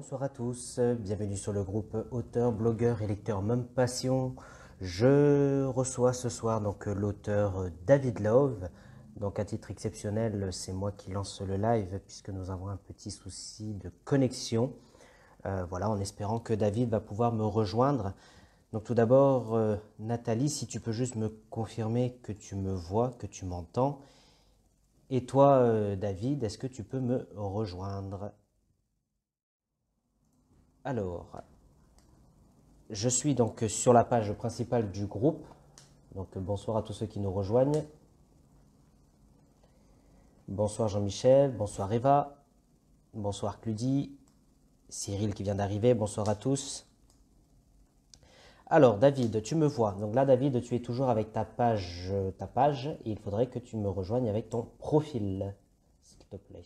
Bonsoir à tous, bienvenue sur le groupe auteur, blogueur et lecteur Même Passion. Je reçois ce soir l'auteur David Love. Donc à titre exceptionnel, c'est moi qui lance le live puisque nous avons un petit souci de connexion. Voilà, en espérant que David va pouvoir me rejoindre. Donc tout d'abord, Nathalie, si tu peux juste me confirmer que tu me vois, que tu m'entends. Et toi, David, est-ce que tu peux me rejoindre? Alors, je suis donc sur la page principale du groupe. Donc bonsoir à tous ceux qui nous rejoignent. Bonsoir Jean-Michel, bonsoir Eva, bonsoir Cludy, Cyril qui vient d'arriver, bonsoir à tous. Alors David, tu me vois. Donc là David, tu es toujours avec ta page et il faudrait que tu me rejoignes avec ton profil, s'il te plaît.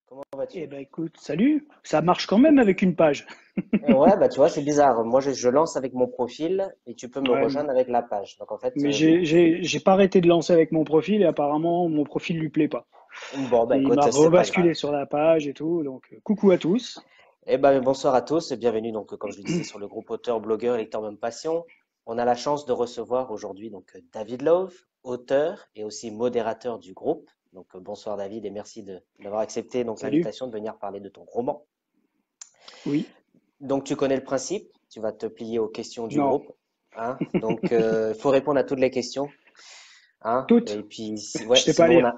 Comment Eh vas-tu? ben écoute, salut, ça marche quand même avec une page. Ouais, bah tu vois, c'est bizarre. Moi, je lance avec mon profil et tu peux me Ouais, rejoindre avec la page. Donc en fait, mais j'ai pas arrêté de lancer avec mon profil et apparemment mon profil lui plaît pas. bon, bah Et il écoute, m'a c'est pas grave. rebasculé sur la page et tout, donc coucou à tous. Eh ben, bonsoir à tous et bienvenue comme je le disais sur le groupe auteur, blogueur, lecteur même passion. On a la chance de recevoir aujourd'hui David Love, auteur et aussi modérateur du groupe. Bonsoir David et merci d'avoir accepté Salut. l'invitation de venir parler de ton roman. Oui, Donc tu connais le principe, tu vas te plier aux questions du non, groupe, hein. Il faut répondre à toutes les questions, hein. toutes. Et puis Je ouais, sais pas lire.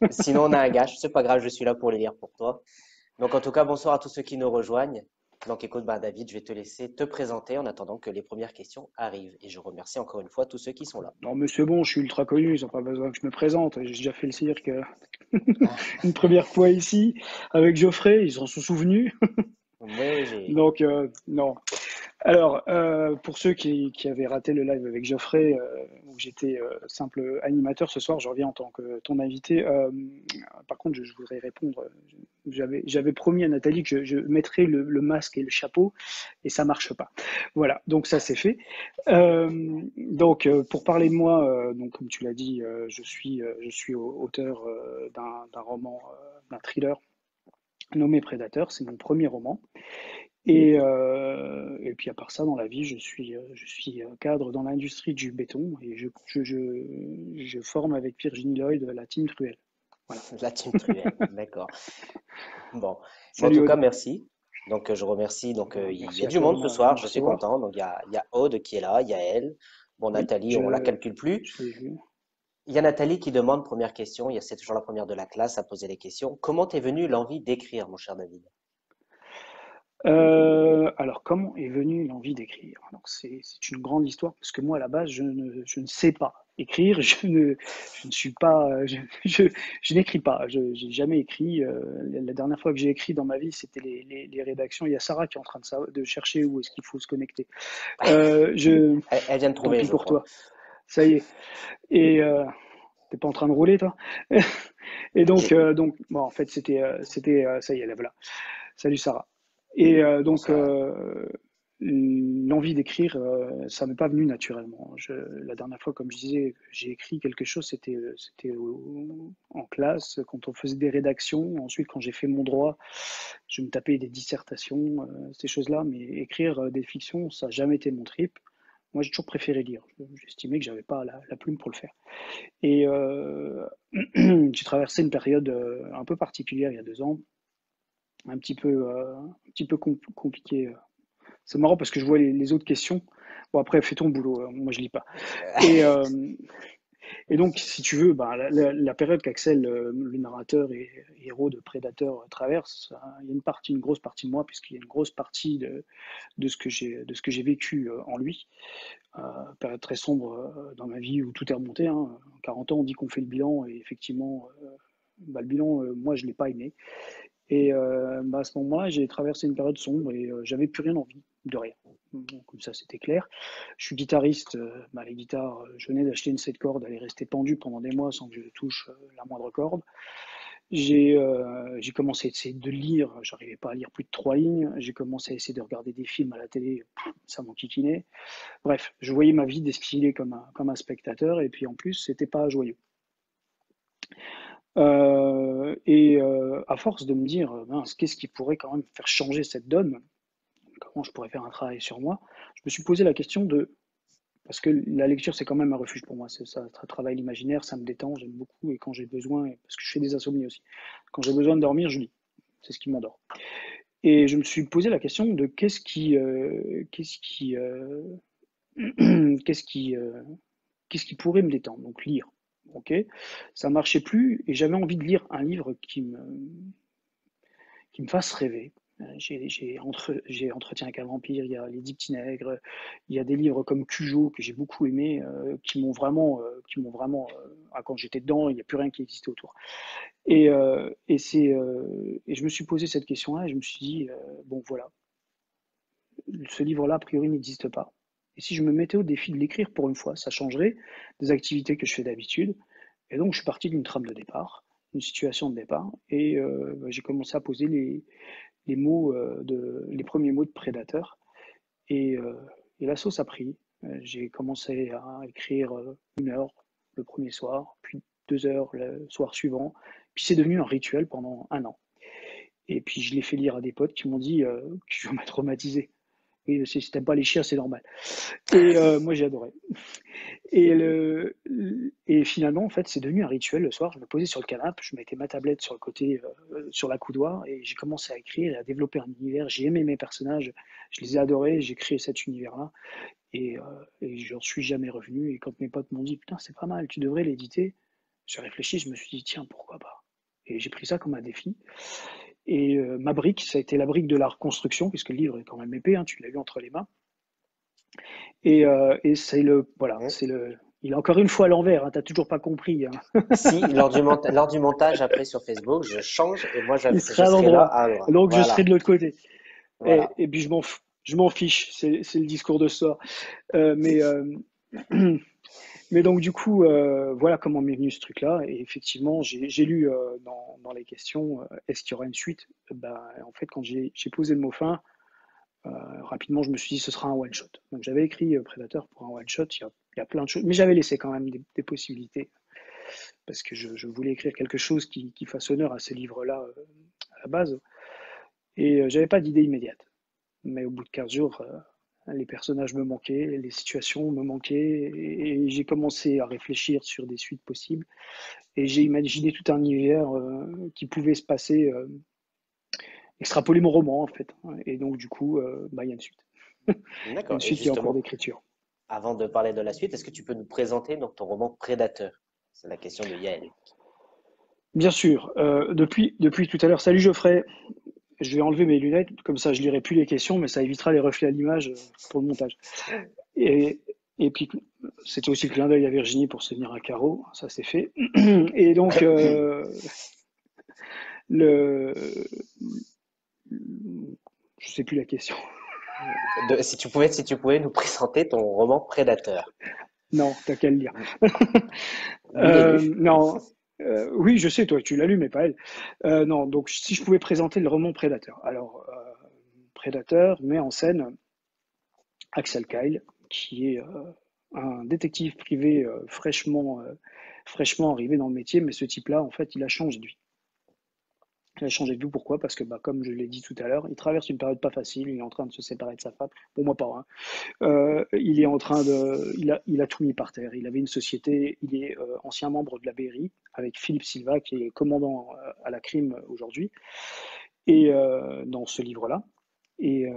sinon on a un gage. C'est pas grave, je suis là pour les lire pour toi. Donc, en tout cas, bonsoir à tous ceux qui nous rejoignent. Donc, écoute, bah, David, je vais te laisser te présenter en attendant que les premières questions arrivent. Et je remercie encore une fois tous ceux qui sont là. Non, mais c'est bon, je suis ultra connu, ils ont pas besoin que je me présente. J'ai déjà fait le cirque une première fois ici avec Geoffrey, ils s'en sont souvenus. Oui, oui, j'ai. Donc non. Alors, pour ceux qui avaient raté le live avec Geoffrey, où j'étais simple animateur, ce soir, je reviens en tant que ton invité. Par contre, je voudrais répondre. J'avais promis à Nathalie que je mettrais le masque et le chapeau, et ça marche pas. Voilà, donc ça c'est fait. Pour parler de moi, donc comme tu l'as dit, je suis auteur d'un roman, d'un thriller nommé Prédateur. C'est mon premier roman. Et puis à part ça, dans la vie, je suis cadre dans l'industrie du béton et je forme avec Virginie Lloyd la team Truelle. Voilà. La team Truelle. D'accord. Bon. En Salut tout cas, Aude. merci. Je remercie. Il y Merci a à du toi monde ce de soir. me Je suis recevoir. content. Il y a Aude qui est là. Il y a elle. Bon, Oui, Nathalie, on la calcule plus. je l'ai vu. Il y a Nathalie qui demande, première question. C'est toujours la première de la classe à poser les questions. Comment t'es venue l'envie d'écrire, mon cher David? Alors, comment est venue l'envie d'écrire? Alors, c'est une grande histoire parce que moi, à la base, je ne sais pas écrire. Je ne suis pas, je n'écris pas. Je n'ai jamais écrit. La dernière fois que j'ai écrit dans ma vie, c'était les rédactions. Il y a Sarah qui est en train de chercher où est-ce qu'il faut se connecter. Je, Elle vient de tant trouver, pis je pour crois. toi. Ça y est. Et t'es pas en train de rouler, toi? Et bon, en fait, ça y est, la voilà. Salut Sarah. Et Bonsoir. l'envie d'écrire, ça m'est pas venu naturellement. La dernière fois, comme je disais, j'ai écrit quelque chose, c'était en classe, quand on faisait des rédactions. Ensuite, quand j'ai fait mon droit, je me tapais des dissertations, ces choses-là. Mais écrire des fictions, ça n'a jamais été mon trip. Moi, j'ai toujours préféré lire. J'estimais que j'avais pas la plume pour le faire. Et j'ai traversé une période un peu particulière il y a 2 ans, un petit peu compliquée. C'est marrant parce que je vois les autres questions. Bon, après, fais ton boulot, moi je lis pas. Et, et donc, si tu veux, bah, la période qu'Axel, le narrateur et héros de Prédateur, traverse, il y a une grosse partie de moi, puisqu'il y a une grosse partie de ce que j'ai vécu en lui. Période très sombre dans ma vie où tout est remonté. Hein. 40 ans, on dit qu'on fait le bilan, et effectivement, bah, le bilan, moi, je ne l'ai pas aimé. Et bah, à ce moment-là, j'ai traversé une période sombre et j'avais plus rien envie de rien. Donc, comme ça, c'était clair. Je suis guitariste. Bah, les guitares, je venais d'acheter une 7 cordes, elle est restée pendue pendant des mois sans que je touche la moindre corde. J'ai commencé à essayer de lire, j'arrivais pas à lire plus de 3 lignes. J'ai commencé à essayer de regarder des films à la télé, ça m'enquiquinait. Bref, je voyais ma vie défiler comme un spectateur et puis en plus, c'était pas joyeux. À force de me dire, mince, qu'est-ce qui pourrait quand même faire changer cette donne? Comment je pourrais faire un travail sur moi? Je me suis posé la question de, parce que la lecture, c'est quand même un refuge pour moi. Ça travaille l'imaginaire, ça me détend, j'aime beaucoup. Et quand j'ai besoin, parce que je fais des insomnies aussi, quand j'ai besoin de dormir, je lis. C'est ce qui m'endort. Et je me suis posé la question de qu'est-ce qui, qu'est-ce qui pourrait me détendre? Donc lire. Ok, ça marchait plus et j'avais envie de lire un livre qui me fasse rêver. J'ai Entretien avec un vampire, il y a Les Dix Petits Nègres, il y a des livres comme Cujo que j'ai beaucoup aimé, quand j'étais dedans, il n'y a plus rien qui existait autour. Et je me suis posé cette question-là et je me suis dit, bon voilà, ce livre-là, a priori, n'existe pas. Et si je me mettais au défi de l'écrire pour une fois, ça changerait des activités que je fais d'habitude. Et donc, je suis parti d'une trame de départ, une situation de départ, et j'ai commencé à poser les premiers mots de prédateur. Et, euh, et la sauce a pris. J'ai commencé à écrire 1 heure le premier soir, puis 2 heures le soir suivant. Puis c'est devenu un rituel pendant un an. Et puis je l'ai fait lire à des potes qui m'ont dit que je m'a traumatisé. Oui, si t'aimes pas les chiens, c'est normal. Et moi, j'ai adoré. Et, et finalement, en fait, c'est devenu un rituel. Le soir, je me posais sur le canapé, je mettais ma tablette sur le côté, sur la coudoir, et j'ai commencé à écrire et à développer un univers. J'ai aimé mes personnages, je les ai adorés, j'ai créé cet univers-là, et, et j'en suis jamais revenu. Et quand mes potes m'ont dit, putain, c'est pas mal, tu devrais l'éditer, j'ai réfléchi, je me suis dit, tiens, pourquoi pas? Et j'ai pris ça comme un défi. Et ma brique, ça a été la brique de la reconstruction, puisque le livre est quand même épais, hein, tu l'as vu entre les mains. Et c'est voilà, Hein. il est encore une fois à l'envers, hein, t'as toujours pas compris, hein. Si, lors du montage après sur Facebook, je change et moi Il je sera à serai là l'endroit. à droite. Donc je serai Voilà, de l'autre côté. voilà. Et puis je m'en fiche, c'est le discours de ce soir. Euh, mais, euh, mais donc du coup, voilà comment m'est venu ce truc-là. Et effectivement, j'ai lu dans les questions, est-ce qu'il y aura une suite? Bah, en fait, quand j'ai posé le mot fin, rapidement, je me suis dit ce sera un one shot. Donc j'avais écrit Predator pour un one shot. Il y a plein de choses, mais j'avais laissé quand même des possibilités parce que je voulais écrire quelque chose qui fasse honneur à ce livre-là à la base. Et j'avais pas d'idée immédiate. Mais au bout de 15 jours, les personnages me manquaient, les situations me manquaient, et j'ai commencé à réfléchir sur des suites possibles. Et j'ai imaginé tout un univers qui pouvait se passer, extrapoler mon roman en fait. Et donc du coup, bah, il y a une suite. Il y a une D'accord. Et suite qui est en cours justement, d'écriture. avant de parler de la suite, est-ce que tu peux nous présenter donc ton roman Prédateur? C'est la question de Yael. Bien sûr, depuis tout à l'heure, salut Geoffrey, je vais enlever mes lunettes, comme ça je lirai plus les questions, mais ça évitera les reflets à l'image pour le montage. Et, et puis, c'était aussi le clin d'œil à Virginie pour se tenir à carreau, ça c'est fait. Et donc, le, je sais plus la question. Si tu pouvais nous présenter ton roman Prédateur. Non, t'as qu'à le lire. Je l'ai lu. Non, oui, je sais, toi, tu l'as lu, mais pas elle. Non, donc si je pouvais présenter le roman Prédateur. Alors, Prédateur met en scène Axel Kyle, qui est un détective privé fraîchement arrivé dans le métier, mais ce type-là, en fait, il a changé de vie. Il a changé de vie, pourquoi? Parce que, bah, comme je l'ai dit tout à l'heure, il traverse une période pas facile, il est en train de se séparer de sa femme. Pour moi, pas, hein. Il est en train de, il a tout mis par terre. Il avait une société, il est ancien membre de la BRI avec Philippe Silva, qui est commandant à la crime aujourd'hui, et dans ce livre-là. Et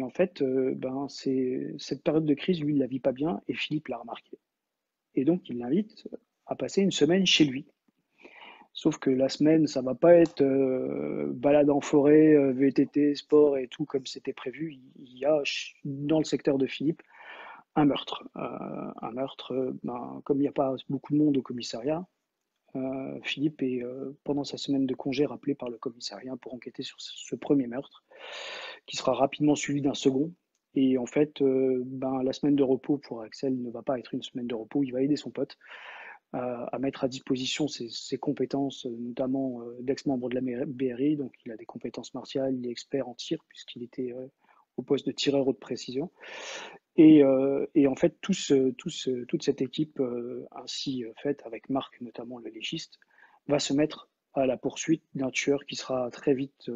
en fait, ben, cette période de crise, lui, il la vit pas bien, et Philippe l'a remarqué. Et donc, il l'invite à passer une semaine chez lui. Sauf que la semaine, ça va pas être balade en forêt, VTT, sport et tout comme c'était prévu. Il y a dans le secteur de Philippe un meurtre. Ben, comme il n'y a pas beaucoup de monde au commissariat, Philippe est, pendant sa semaine de congé, rappelé par le commissariat pour enquêter sur ce premier meurtre, qui sera rapidement suivi d'un second. Et en fait, ben, la semaine de repos pour Axel ne va pas être une semaine de repos, il va aider son pote à mettre à disposition ses compétences, notamment d'ex-membre de la BRI, donc il a des compétences martiales, il est expert en tir, puisqu'il était au poste de tireur haute précision. Et en fait, toute cette équipe, ainsi faite avec Marc, notamment le légiste, va se mettre à la poursuite d'un tueur qui sera très vite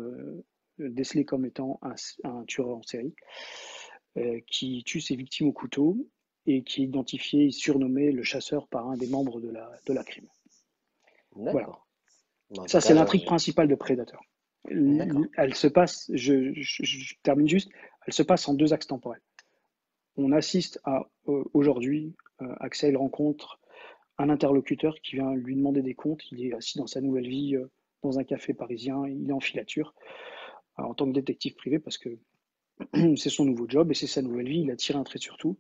décelé comme étant un tueur en série, qui tue ses victimes au couteau et qui est identifié et surnommé le chasseur par un des membres de la crime. Voilà. D'accord. En tout Ça, c'est cas, l'intrigue principale de Predator. d'accord. Elle se passe, je termine juste, elle se passe en 2 axes temporels. On assiste à, aujourd'hui, Axel rencontre un interlocuteur qui vient lui demander des comptes. Il est assis dans sa nouvelle vie, dans un café parisien. Il est en filature en tant que détective privé parce que c'est son nouveau job et c'est sa nouvelle vie. Il a tiré un trait sur tout.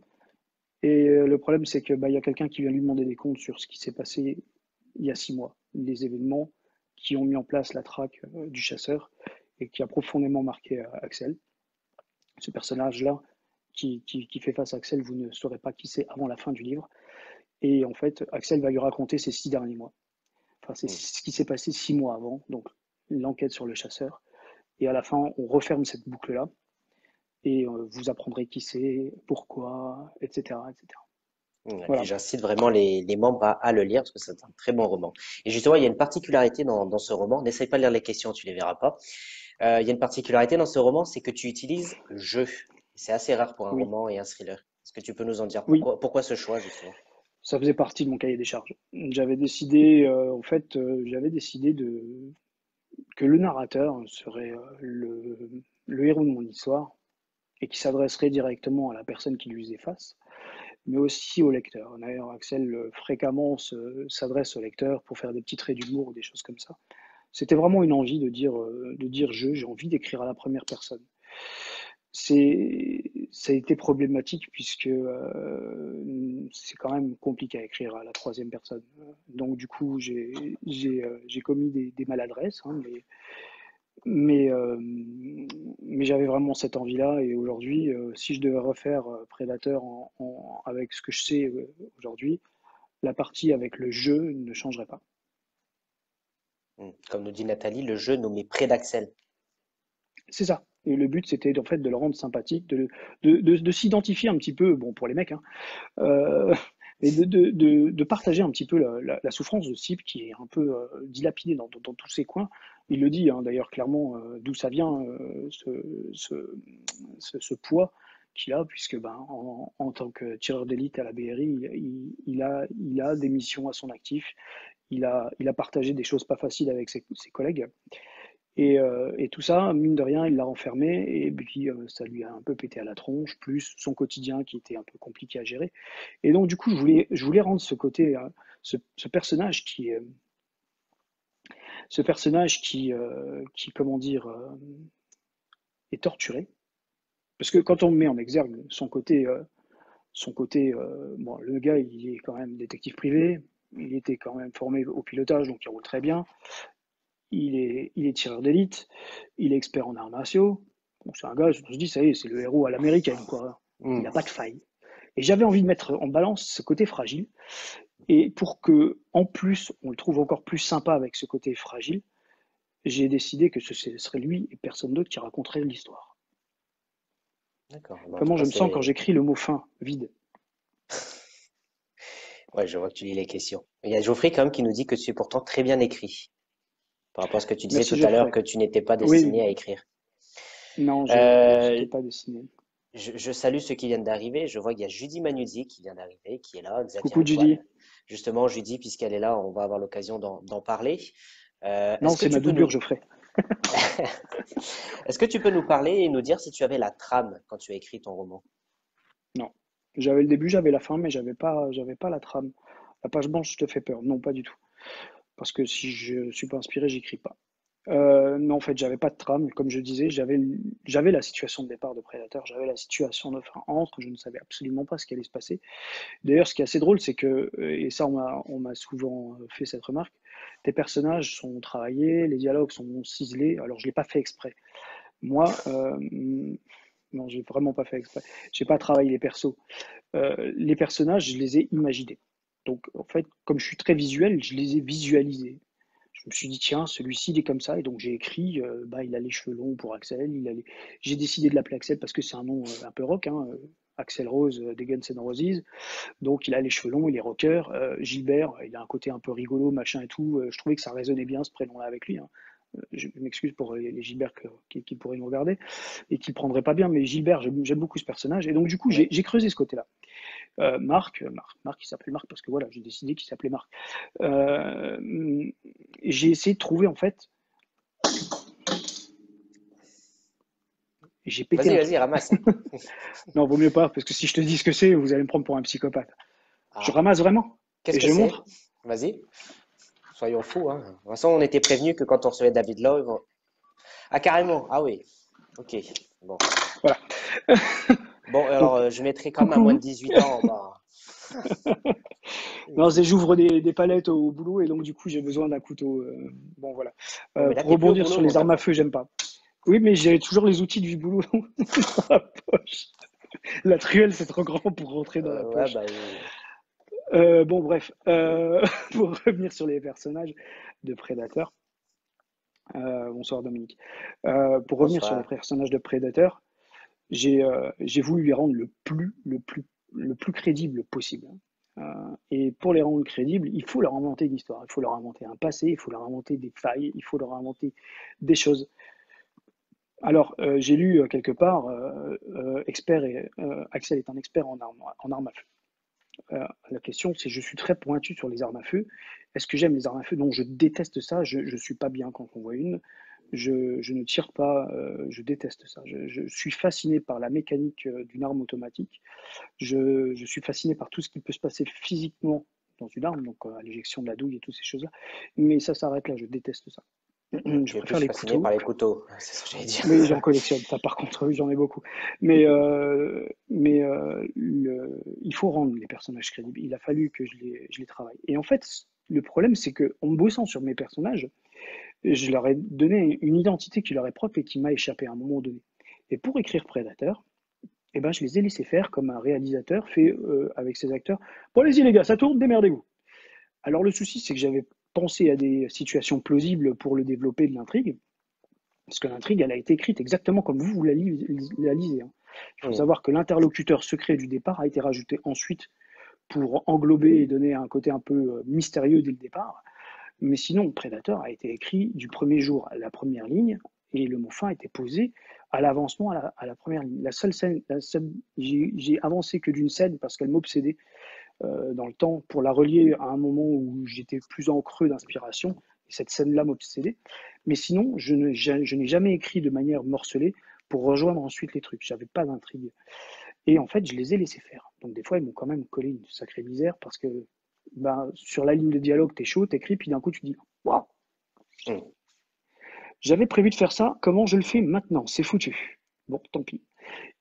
Et le problème, c'est que y a quelqu'un qui vient lui demander des comptes sur ce qui s'est passé il y a 6 mois, les événements qui ont mis en place la traque du chasseur et qui a profondément marqué Axel. Ce personnage-là qui fait face à Axel, vous ne saurez pas qui c'est avant la fin du livre. Et en fait, Axel va lui raconter ces 6 derniers mois. Enfin, c'est Mm. ce qui s'est passé 6 mois avant, donc l'enquête sur le chasseur. Et à la fin, on referme cette boucle-là et vous apprendrez qui c'est, pourquoi, etc., etc. Et puis Voilà. j'incite vraiment les membres à le lire parce que c'est un très bon roman. Et justement, il y a une particularité dans ce roman. N'essaye pas de lire les questions, tu les verras pas. Il y a une particularité dans ce roman, c'est que tu utilises je. C'est assez rare pour un Oui, roman et un thriller. Est-ce que tu peux nous en dire oui, pourquoi ce choix justement? ça faisait partie de mon cahier des charges. J'avais décidé, j'avais décidé que le narrateur serait le héros de mon histoire et qui s'adresserait directement à la personne qui lui faisait face, mais aussi au lecteur. D'ailleurs, Axel fréquemment s'adresse au lecteur pour faire des petits traits d'humour ou des choses comme ça. C'était vraiment une envie de dire j'ai envie d'écrire à la première personne. Ça a été problématique puisque c'est quand même compliqué à écrire à la troisième personne. Donc du coup, j'ai commis des maladresses, hein, mais, euh, mais j'avais vraiment cette envie-là. Et aujourd'hui, si je devais refaire Predator avec ce que je sais aujourd'hui, la partie avec le jeu ne changerait pas. Comme nous dit Nathalie, le jeu nommé Près d'Axel. C'est ça. Et le but, c'était en fait de le rendre sympathique, de s'identifier un petit peu, bon, pour les mecs, hein, euh, et de partager un petit peu la souffrance de Sip qui est un peu dilapidé dans tous ses coins. Il le dit hein, d'ailleurs clairement d'où ça vient ce poids qu'il a, puisque ben, en tant que tireur d'élite à la BRI, il a des missions à son actif, il a partagé des choses pas faciles avec ses collègues. Et tout ça, mine de rien, il l'a renfermé et puis ça lui a un peu pété à la tronche, plus son quotidien qui était un peu compliqué à gérer. Et donc, du coup, je voulais rendre ce côté, ce personnage qui comment dire, est torturé. Parce que quand on met en exergue bon, le gars, il est quand même détective privé, il était quand même formé au pilotage, donc il roule très bien. Il est tireur d'élite, il est expert en arts martiaux. Donc c'est un gars, on se dit, ça y est, c'est le héros à l'américaine, quoi. Il Mm. n'a pas de faille. Et j'avais envie de mettre en balance ce côté fragile. Et pour que, en plus, on le trouve encore plus sympa avec ce côté fragile, j'ai décidé que ce serait lui et personne d'autre qui raconterait l'histoire. D'accord. En tout Comment cas, je me sens quand c'est. j'écris le mot fin, vide. Ouais, je vois que tu lis les questions. Il y a Geoffrey quand même qui nous dit que tu es pourtant très bien écrit. Par rapport à ce que tu disais Merci tout à l'heure Geoffrey. que tu n'étais pas Oui, destiné à écrire. non, Euh, j'étais pas dessiné. je salue ceux qui viennent d'arriver. Je vois qu'il y a Judy Manuzzi qui vient d'arriver, qui est là, Xavier Coucou Judy. Antoine. Justement, Judy, puisqu'elle est là, on va avoir l'occasion d'en parler. Non, Est-ce que c'est ma tu peux doublure nous, Geoffrey. est-ce que tu peux nous parler et nous dire si tu avais la trame quand tu as écrit ton roman? Non. J'avais le début, j'avais la fin, mais j'avais pas la trame. La page blanche te fait peur. Non, pas du tout. Parce que si je suis pas inspiré, j'écris pas. Non, en fait, j'avais pas de trame. Comme je disais, j'avais la situation de départ de Predator, j'avais la situation de fin entre, je ne savais absolument pas ce qui allait se passer. D'ailleurs, ce qui est assez drôle, c'est que, et ça, on m'a souvent fait cette remarque, tes personnages sont travaillés, les dialogues sont ciselés. Alors, je l'ai pas fait exprès. Moi, non, j'ai vraiment pas fait exprès. J'ai pas travaillé les persos. Les personnages, je les ai imaginés. Donc, en fait, comme je suis très visuel, je les ai visualisés. Je me suis dit, tiens, celui-ci, il est comme ça. Et donc, j'ai écrit, il a les cheveux longs pour Axel. J'ai décidé de l'appeler Axel parce que c'est un nom un peu rock, hein, Axl Rose des Guns N' Roses. Donc il a les cheveux longs, il est rocker. Gilbert, il a un côté un peu rigolo, machin et tout. Je trouvais que ça résonnait bien ce prénom-là avec lui, hein. Je m'excuse pour les Gilbert qui pourraient nous regarder et qui ne prendraient pas bien, mais Gilbert, j'aime beaucoup ce personnage. Et donc du coup, Oui. j'ai creusé ce côté-là. Marc, il s'appelait Marc parce que voilà, j'ai décidé qu'il s'appelait Marc. J'ai essayé de trouver en fait. J'ai pété un Vas-y, truc. ramasse. Non, vaut mieux pas, parce que si je te dis ce que c'est, vous allez me prendre pour un psychopathe. Je Ah, ramasse vraiment qu'est-ce et que je c'est? montre. Vas-y, soyons fous, hein. De toute façon, on était prévenu que quand on recevait David Love. Ah, carrément. Ah oui. Ok. Bon. Voilà. Bon, alors, Donc, je mettrai quand même à moins coucou. de 18 ans. Bah. Non, c'est j'ouvre des palettes au boulot et donc du coup j'ai besoin d'un couteau. Bon voilà. Bon, mais là, Pour t'es plus au rebondir boulot, sur mon les armes à gars. feu, j'aime pas. Oui, mais j'ai toujours les outils du boulot dans la poche. La truelle, c'est trop grand pour rentrer dans la Ouais, poche. bah oui. Bon, bref, pour revenir sur les personnages de Predator. Bonsoir Dominique. Pour revenir sur les Bonsoir. personnages de Predator, j'ai voulu les rendre le plus crédible possible. Et pour les rendre crédibles, il faut leur inventer une histoire, il faut leur inventer un passé, il faut leur inventer des failles, il faut leur inventer des choses. Alors, j'ai lu quelque part, Axel est un expert en armes à feu. La question, c'est je suis très pointu sur les armes à feu. Est-ce que j'aime les armes à feu? Non, je déteste ça. Je ne suis pas bien quand on voit une. Je ne tire pas. Je déteste ça. Je suis fasciné par la mécanique d'une arme automatique. Je suis fasciné par tout ce qui peut se passer physiquement dans une arme, donc l'éjection de la douille et toutes ces choses-là. Mais ça s'arrête là. Je déteste ça. Je Tu es préfère plus les fasciné couteaux. par les couteaux. C'est ce que j'allais dire. Oui, j'en collectionne. Ça, par contre, oui, j'en ai beaucoup. Il faut rendre les personnages crédibles. Il a fallu que je les travaille. Et en fait, le problème, c'est que en me bossant sur mes personnages, je leur ai donné une identité qui leur est propre et qui m'a échappé à un moment donné. Et pour écrire Predator, eh ben, je les ai laissés faire comme un réalisateur fait avec ses acteurs. Bon, allez-y les gars, ça tourne, démerdez-vous. Alors le souci, c'est que j'avais pensé à des situations plausibles pour le développer de l'intrigue. Parce que l'intrigue, elle a été écrite exactement comme vous la lisez, hein. Il faut Hmm. savoir que l'interlocuteur secret du départ a été rajouté ensuite pour englober et donner un côté un peu mystérieux dès le départ. Mais sinon, Predator a été écrit du premier jour à la première ligne et le mot fin a été posé à l'avancement à la première ligne. La seule scène, j'ai avancé que d'une scène parce qu'elle m'obsédait dans le temps pour la relier à un moment où j'étais plus en creux d'inspiration. Et cette scène-là m'obsédait. Mais sinon, je n'ai jamais écrit de manière morcelée pour rejoindre ensuite les trucs. J'avais pas d'intrigue. Et en fait, je les ai laissés faire. Donc des fois, ils m'ont quand même collé une sacrée misère parce que ben, sur la ligne de dialogue, t'es chaud, t'écris, puis d'un coup, tu dis waouh, Hmm. j'avais prévu de faire ça, comment je le fais maintenant? C'est foutu. Bon, tant pis.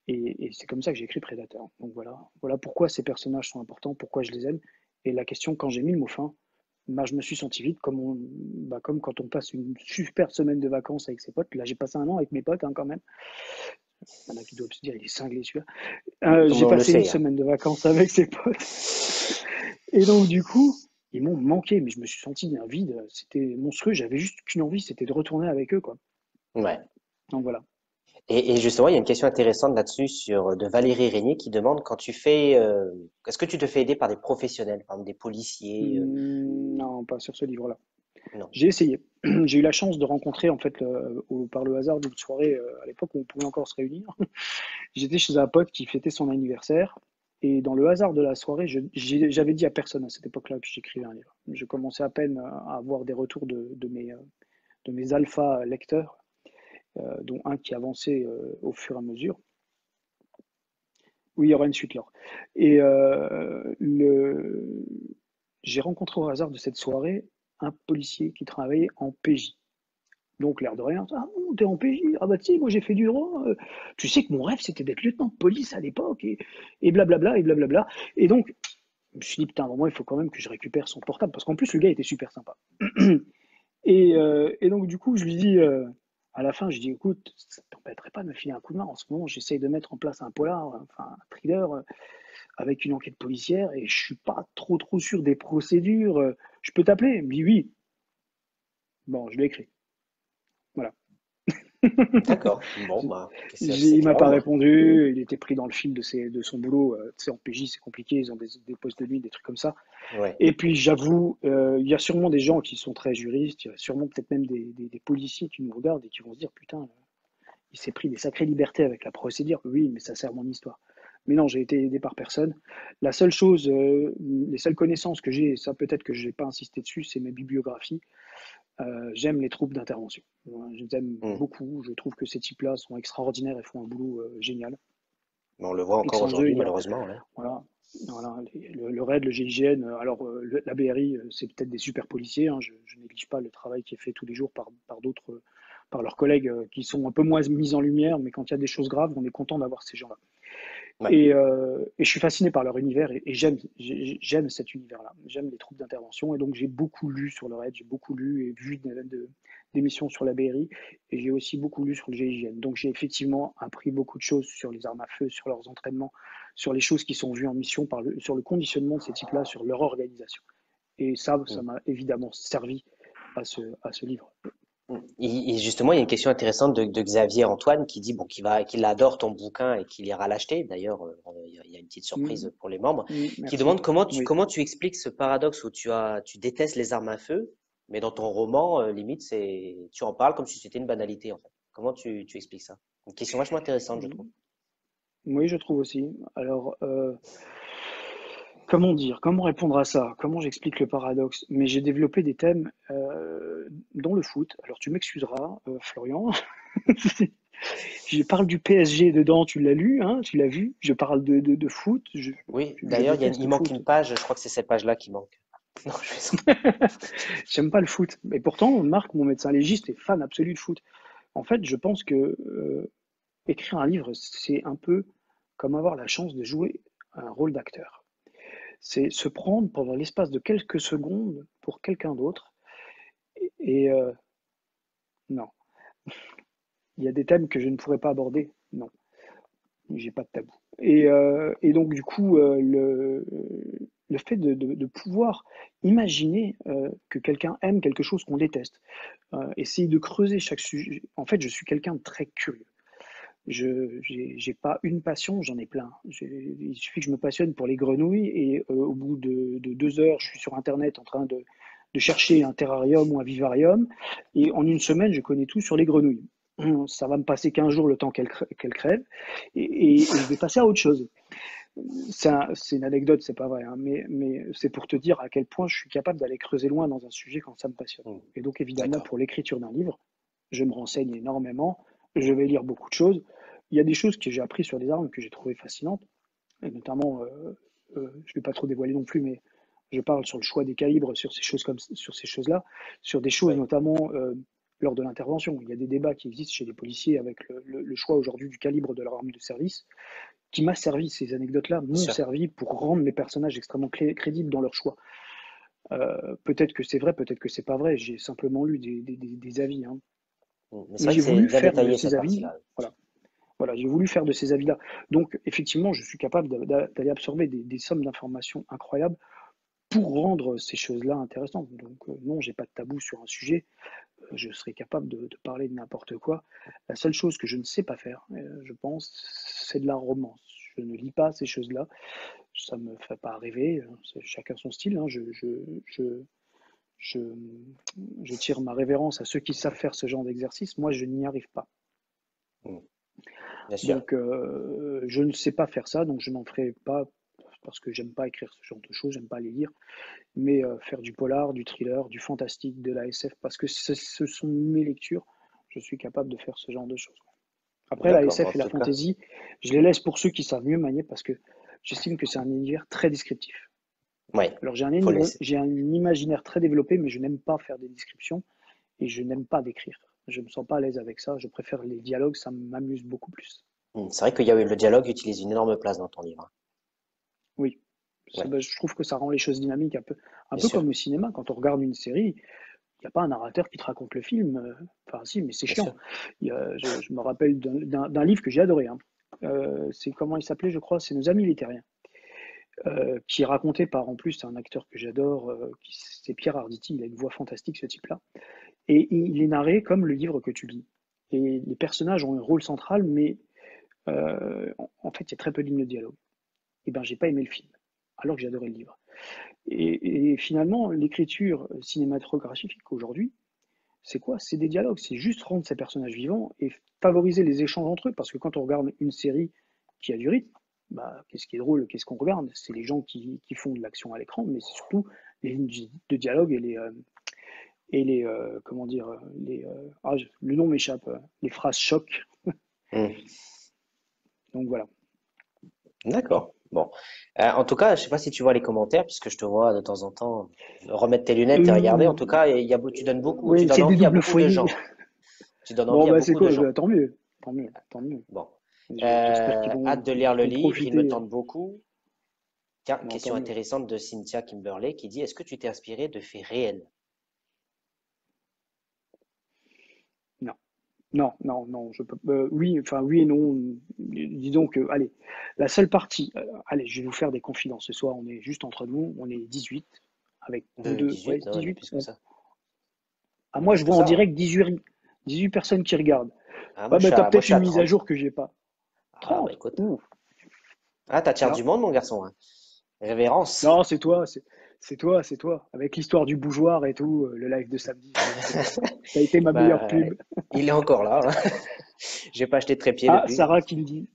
Et c'est comme ça que j'ai écrit Predator. Donc voilà pourquoi ces personnages sont importants, pourquoi je les aime. Et la question, quand j'ai mis le mot fin, bah, je me suis senti vite comme quand on passe une super semaine de vacances avec ses potes. Là, j'ai passé un an avec mes potes hein, quand même. Il y en a qui doivent se dire, il est cinglé celui-là. Tout le J'ai monde le passé une sait, hein. semaine de vacances avec ses potes. Et donc, du coup, ils m'ont manqué, mais je me suis senti un vide. C'était monstrueux. J'avais juste qu'une envie, c'était de retourner avec eux, quoi. Ouais. Donc voilà. Et justement, il y a une question intéressante là-dessus de Valérie Régnier qui demande quand tu fais, est-ce que tu te fais aider par des professionnels, par exemple des policiers? Non, pas sur ce livre-là. Non. J'ai essayé. J'ai eu la chance de rencontrer, en fait, par le hasard d'une soirée à l'époque où on pouvait encore se réunir. J'étais chez un pote qui fêtait son anniversaire. Et dans le hasard de la soirée, j'avais dit à personne à cette époque-là que j'écrivais un livre. Je commençais à peine à avoir des retours de mes alpha lecteurs, dont un qui avançait au fur et à mesure. Oui, il y aura une suite, Laure. Et j'ai rencontré au hasard de cette soirée un policier qui travaillait en PJ. Donc, l'air de rien, ah bon, t'es en PJ, ah bah si, moi j'ai fait du droit. Tu sais que mon rêve c'était d'être lieutenant de police à l'époque, et blablabla, et blablabla. Et donc, je me suis dit, putain, moi il faut quand même que je récupère son portable, parce qu'en plus le gars était super sympa. Et donc, du coup, je lui dis, à la fin, je dis, écoute, ça ne t'embêterait pas de me filer un coup de main. En ce moment, j'essaye de mettre en place un polar, enfin un thriller, avec une enquête policière, et je suis pas trop sûr des procédures. Je peux t'appeler? Il me dit oui. Bon, je l'ai écrit. Voilà. D'accord. Bon, bah, c'est Il m'a clair au pas moins. répondu, il était pris dans le fil de son boulot. Tu sais, en PJ, c'est compliqué, ils ont des postes de nuit, des trucs comme ça. Ouais. Et puis, j'avoue, il y a sûrement des gens qui sont très juristes, il y a sûrement peut-être même des policiers qui nous regardent et qui vont se dire, putain, il s'est pris des sacrées libertés avec la procédure. Oui, mais ça sert mon histoire. Mais non, j'ai été aidé par personne. La seule chose, les seules connaissances que j'ai, et ça peut-être que je n'ai pas insisté dessus, c'est mes bibliographies. J'aime les troupes d'intervention. Je les aime Hmm. beaucoup. Je trouve que ces types-là sont extraordinaires et font un boulot génial. Mais on le voit Et que encore sans eux, aujourd'hui, il y a, malheureusement. Ouais. voilà, voilà, le RAID, le GIGN, alors la BRI, c'est peut-être des super policiers, hein, je néglige pas le travail qui est fait tous les jours par d'autres, par leurs collègues qui sont un peu moins mis en lumière, mais quand il y a des choses graves, on est content d'avoir ces gens-là. Ouais. Et je suis fasciné par leur univers et j'aime cet univers-là. J'aime les troupes d'intervention et donc j'ai beaucoup lu sur le RAID, j'ai beaucoup lu et vu d'émissions sur la BRI et j'ai aussi beaucoup lu sur le GIGN. Donc j'ai effectivement appris beaucoup de choses sur les armes à feu, sur leurs entraînements, sur les choses qui sont vues en mission, sur le conditionnement de ces types-là, sur leur organisation. Et ça Hmm. m'a évidemment servi à ce livre. Et justement, il y a une question intéressante de Xavier Antoine qui dit bon, qu'il adore ton bouquin et qu'il ira l'acheter. D'ailleurs, il y a une petite surprise pour les membres. Qui Merci. demande Oui. comment tu expliques ce paradoxe où tu détestes les armes à feu, mais dans ton roman, limite, tu en parles comme si c'était une banalité, en fait. Comment tu expliques ça? Une question vachement intéressante, je trouve. Oui, je trouve aussi. Alors, comment dire? Comment répondre à ça? Comment j'explique le paradoxe? Mais j'ai développé des thèmes dans le foot. Alors tu m'excuseras, Florian. Je parle du PSG dedans, tu l'as lu, hein, tu l'as vu. Je parle de foot. Oui, Je d'ailleurs, déteste il le manque une foot. page, je crois que c'est cette page-là qui manque. Non, je fais ça. J'aime pas le foot. Et pourtant, Marc, mon médecin légiste, est fan absolu de foot. En fait, je pense que écrire un livre, c'est un peu comme avoir la chance de jouer un rôle d'acteur. C'est se prendre pendant l'espace de quelques secondes pour quelqu'un d'autre. Et non, il y a des thèmes que je ne pourrais pas aborder. Non, j'ai pas de tabou. Et donc du coup, le fait de pouvoir imaginer que quelqu'un aime quelque chose qu'on déteste, essayer de creuser chaque sujet. En fait, je suis quelqu'un de très curieux. Je j'ai pas une passion, j'en ai plein. Il suffit que je me passionne pour les grenouilles et au bout de 2 heures, je suis sur Internet en train de chercher un terrarium ou un vivarium. Et en une semaine, je connais tout sur les grenouilles. Ça va me passer 15 jours le temps qu'elles crèvent et je vais passer à autre chose. C'est une anecdote, c'est pas vrai, hein, mais c'est pour te dire à quel point je suis capable d'aller creuser loin dans un sujet quand ça me passionne. Hmm, Et donc évidemment, d'accord. pour l'écriture d'un livre, je me renseigne énormément, je vais lire beaucoup de choses. Il y a des choses que j'ai appris sur des armes que j'ai trouvées fascinantes, et notamment, je ne vais pas trop dévoiler non plus, mais je parle sur le choix des calibres, sur ces choses-là, sur des choses Oui, notamment lors de l'intervention. Il y a des débats qui existent chez les policiers avec le choix aujourd'hui du calibre de leur arme de service, qui m'a servi, ces anecdotes-là bien m'ont sûr. servi pour rendre mes personnages extrêmement crédibles dans leur choix. Peut-être que c'est vrai, peut-être que c'est pas vrai, j'ai simplement lu des avis. Hein. Mais c'est Mais vrai j'ai que c'est voulu bien faire de détaillé ces cette avis, partie-là. voilà, voilà, j'ai voulu faire de ces avis-là. Donc, effectivement, je suis capable d'aller absorber des sommes d'informations incroyables pour rendre ces choses-là intéressantes. Donc, non, j'ai pas de tabou sur un sujet. Je serais capable de parler de n'importe quoi. La seule chose que je ne sais pas faire, je pense, c'est de la romance. Je ne lis pas ces choses-là. Ça me fait pas rêver. Chacun son style. Hein. Je, je tire ma révérence à ceux qui savent faire ce genre d'exercice. Moi, je n'y arrive pas. Hmm, bien sûr. Donc, je ne sais pas faire ça, donc je n'en ferai pas parce que j'aime pas écrire ce genre de choses, j'aime pas les lire, mais faire du polar, du thriller, du fantastique, de la SF, parce que ce sont mes lectures, je suis capable de faire ce genre de choses. Après, la D'accord. Bon, en SF et la tout cas, fantasy, je les laisse pour ceux qui savent mieux manier, parce que j'estime que c'est un univers très descriptif. oui, Alors, faut laisser. j'ai un imaginaire très développé, mais je n'aime pas faire des descriptions et je n'aime pas décrire. Je ne me sens pas à l'aise avec ça, je préfère les dialogues, ça m'amuse beaucoup plus. C'est vrai le dialogue utilise une énorme place dans ton livre. Oui, Ouais, je trouve que ça rend les choses dynamiques un bien peu sûr, comme au cinéma. Quand on regarde une série, il n'y a pas un narrateur qui te raconte le film. Enfin, si, mais c'est bien chiant. sûr. Je me rappelle d'un livre que j'ai adoré. Hein. C'est comment il s'appelait, je crois, c'est Nos Amis les Terriens, qui est raconté par, en plus, un acteur que j'adore, c'est Pierre Arditi. Il a une voix fantastique, ce type-là. Et il est narré comme le livre que tu lis. et les personnages ont un rôle central, mais en fait, il y a très peu de lignes de dialogue. Et ben, j'ai pas aimé le film, alors que j'adorais le livre. Et finalement, l'écriture cinématographique aujourd'hui, c'est quoi? C'est des dialogues, c'est juste rendre ces personnages vivants et favoriser les échanges entre eux, parce que quand on regarde une série qui a du rythme, bah, qu'est-ce qui est drôle, qu'est-ce qu'on regarde? C'est les gens qui font de l'action à l'écran, mais c'est surtout les lignes de dialogue et les comment dire, le nom m'échappe, les phrases choc. Hmm. Donc voilà. D'accord. Bon. En tout cas, je sais pas si tu vois les commentaires, puisque je te vois de temps en temps remettre tes lunettes et regarder. En Euh, tout cas, tu donnes beaucoup, tu oui, donnes c'est des envie à doubles beaucoup de foyers. gens. Tu donnes Bon, envie à bah c'est beaucoup de quoi? gens. Bah, tant mieux, tant mieux, tant mieux. Bon. J'espère Hâte de lire qu'ils le vont livre, il me profiter. tente beaucoup. Tiens, Bon, tant question mieux. intéressante de Cynthia Kimberley qui dit, est-ce que tu t'es inspiré de faits réels? Non, non, non, non. Je peux. Oui, enfin oui et non. Disons que, allez, la seule partie. Allez, je vais vous faire des confidences. Ce soir, on est juste entre nous. On est 18 avec vous De deux. Ouais, 18? Non, on est 18. plus que ça. Ah, On est moi, plus je que vois en ça, hein. direct 18 personnes qui regardent. Ah, Ouais, bah t'as moi, je peut-être suis une à mise à 30. jour que j'ai pas. Ah, bah 30. écoute. Ouh, Ah, t'attires là. du monde, mon garçon, hein. Révérence. Non, c'est toi, c'est toi, c'est toi. Avec l'histoire du bougeoir et tout, le live de samedi, c'est toi. T'as été ma meilleure Bah, pub. il est encore là, hein. J'ai pas acheté de trépied Ah, depuis. Sarah qui me dit.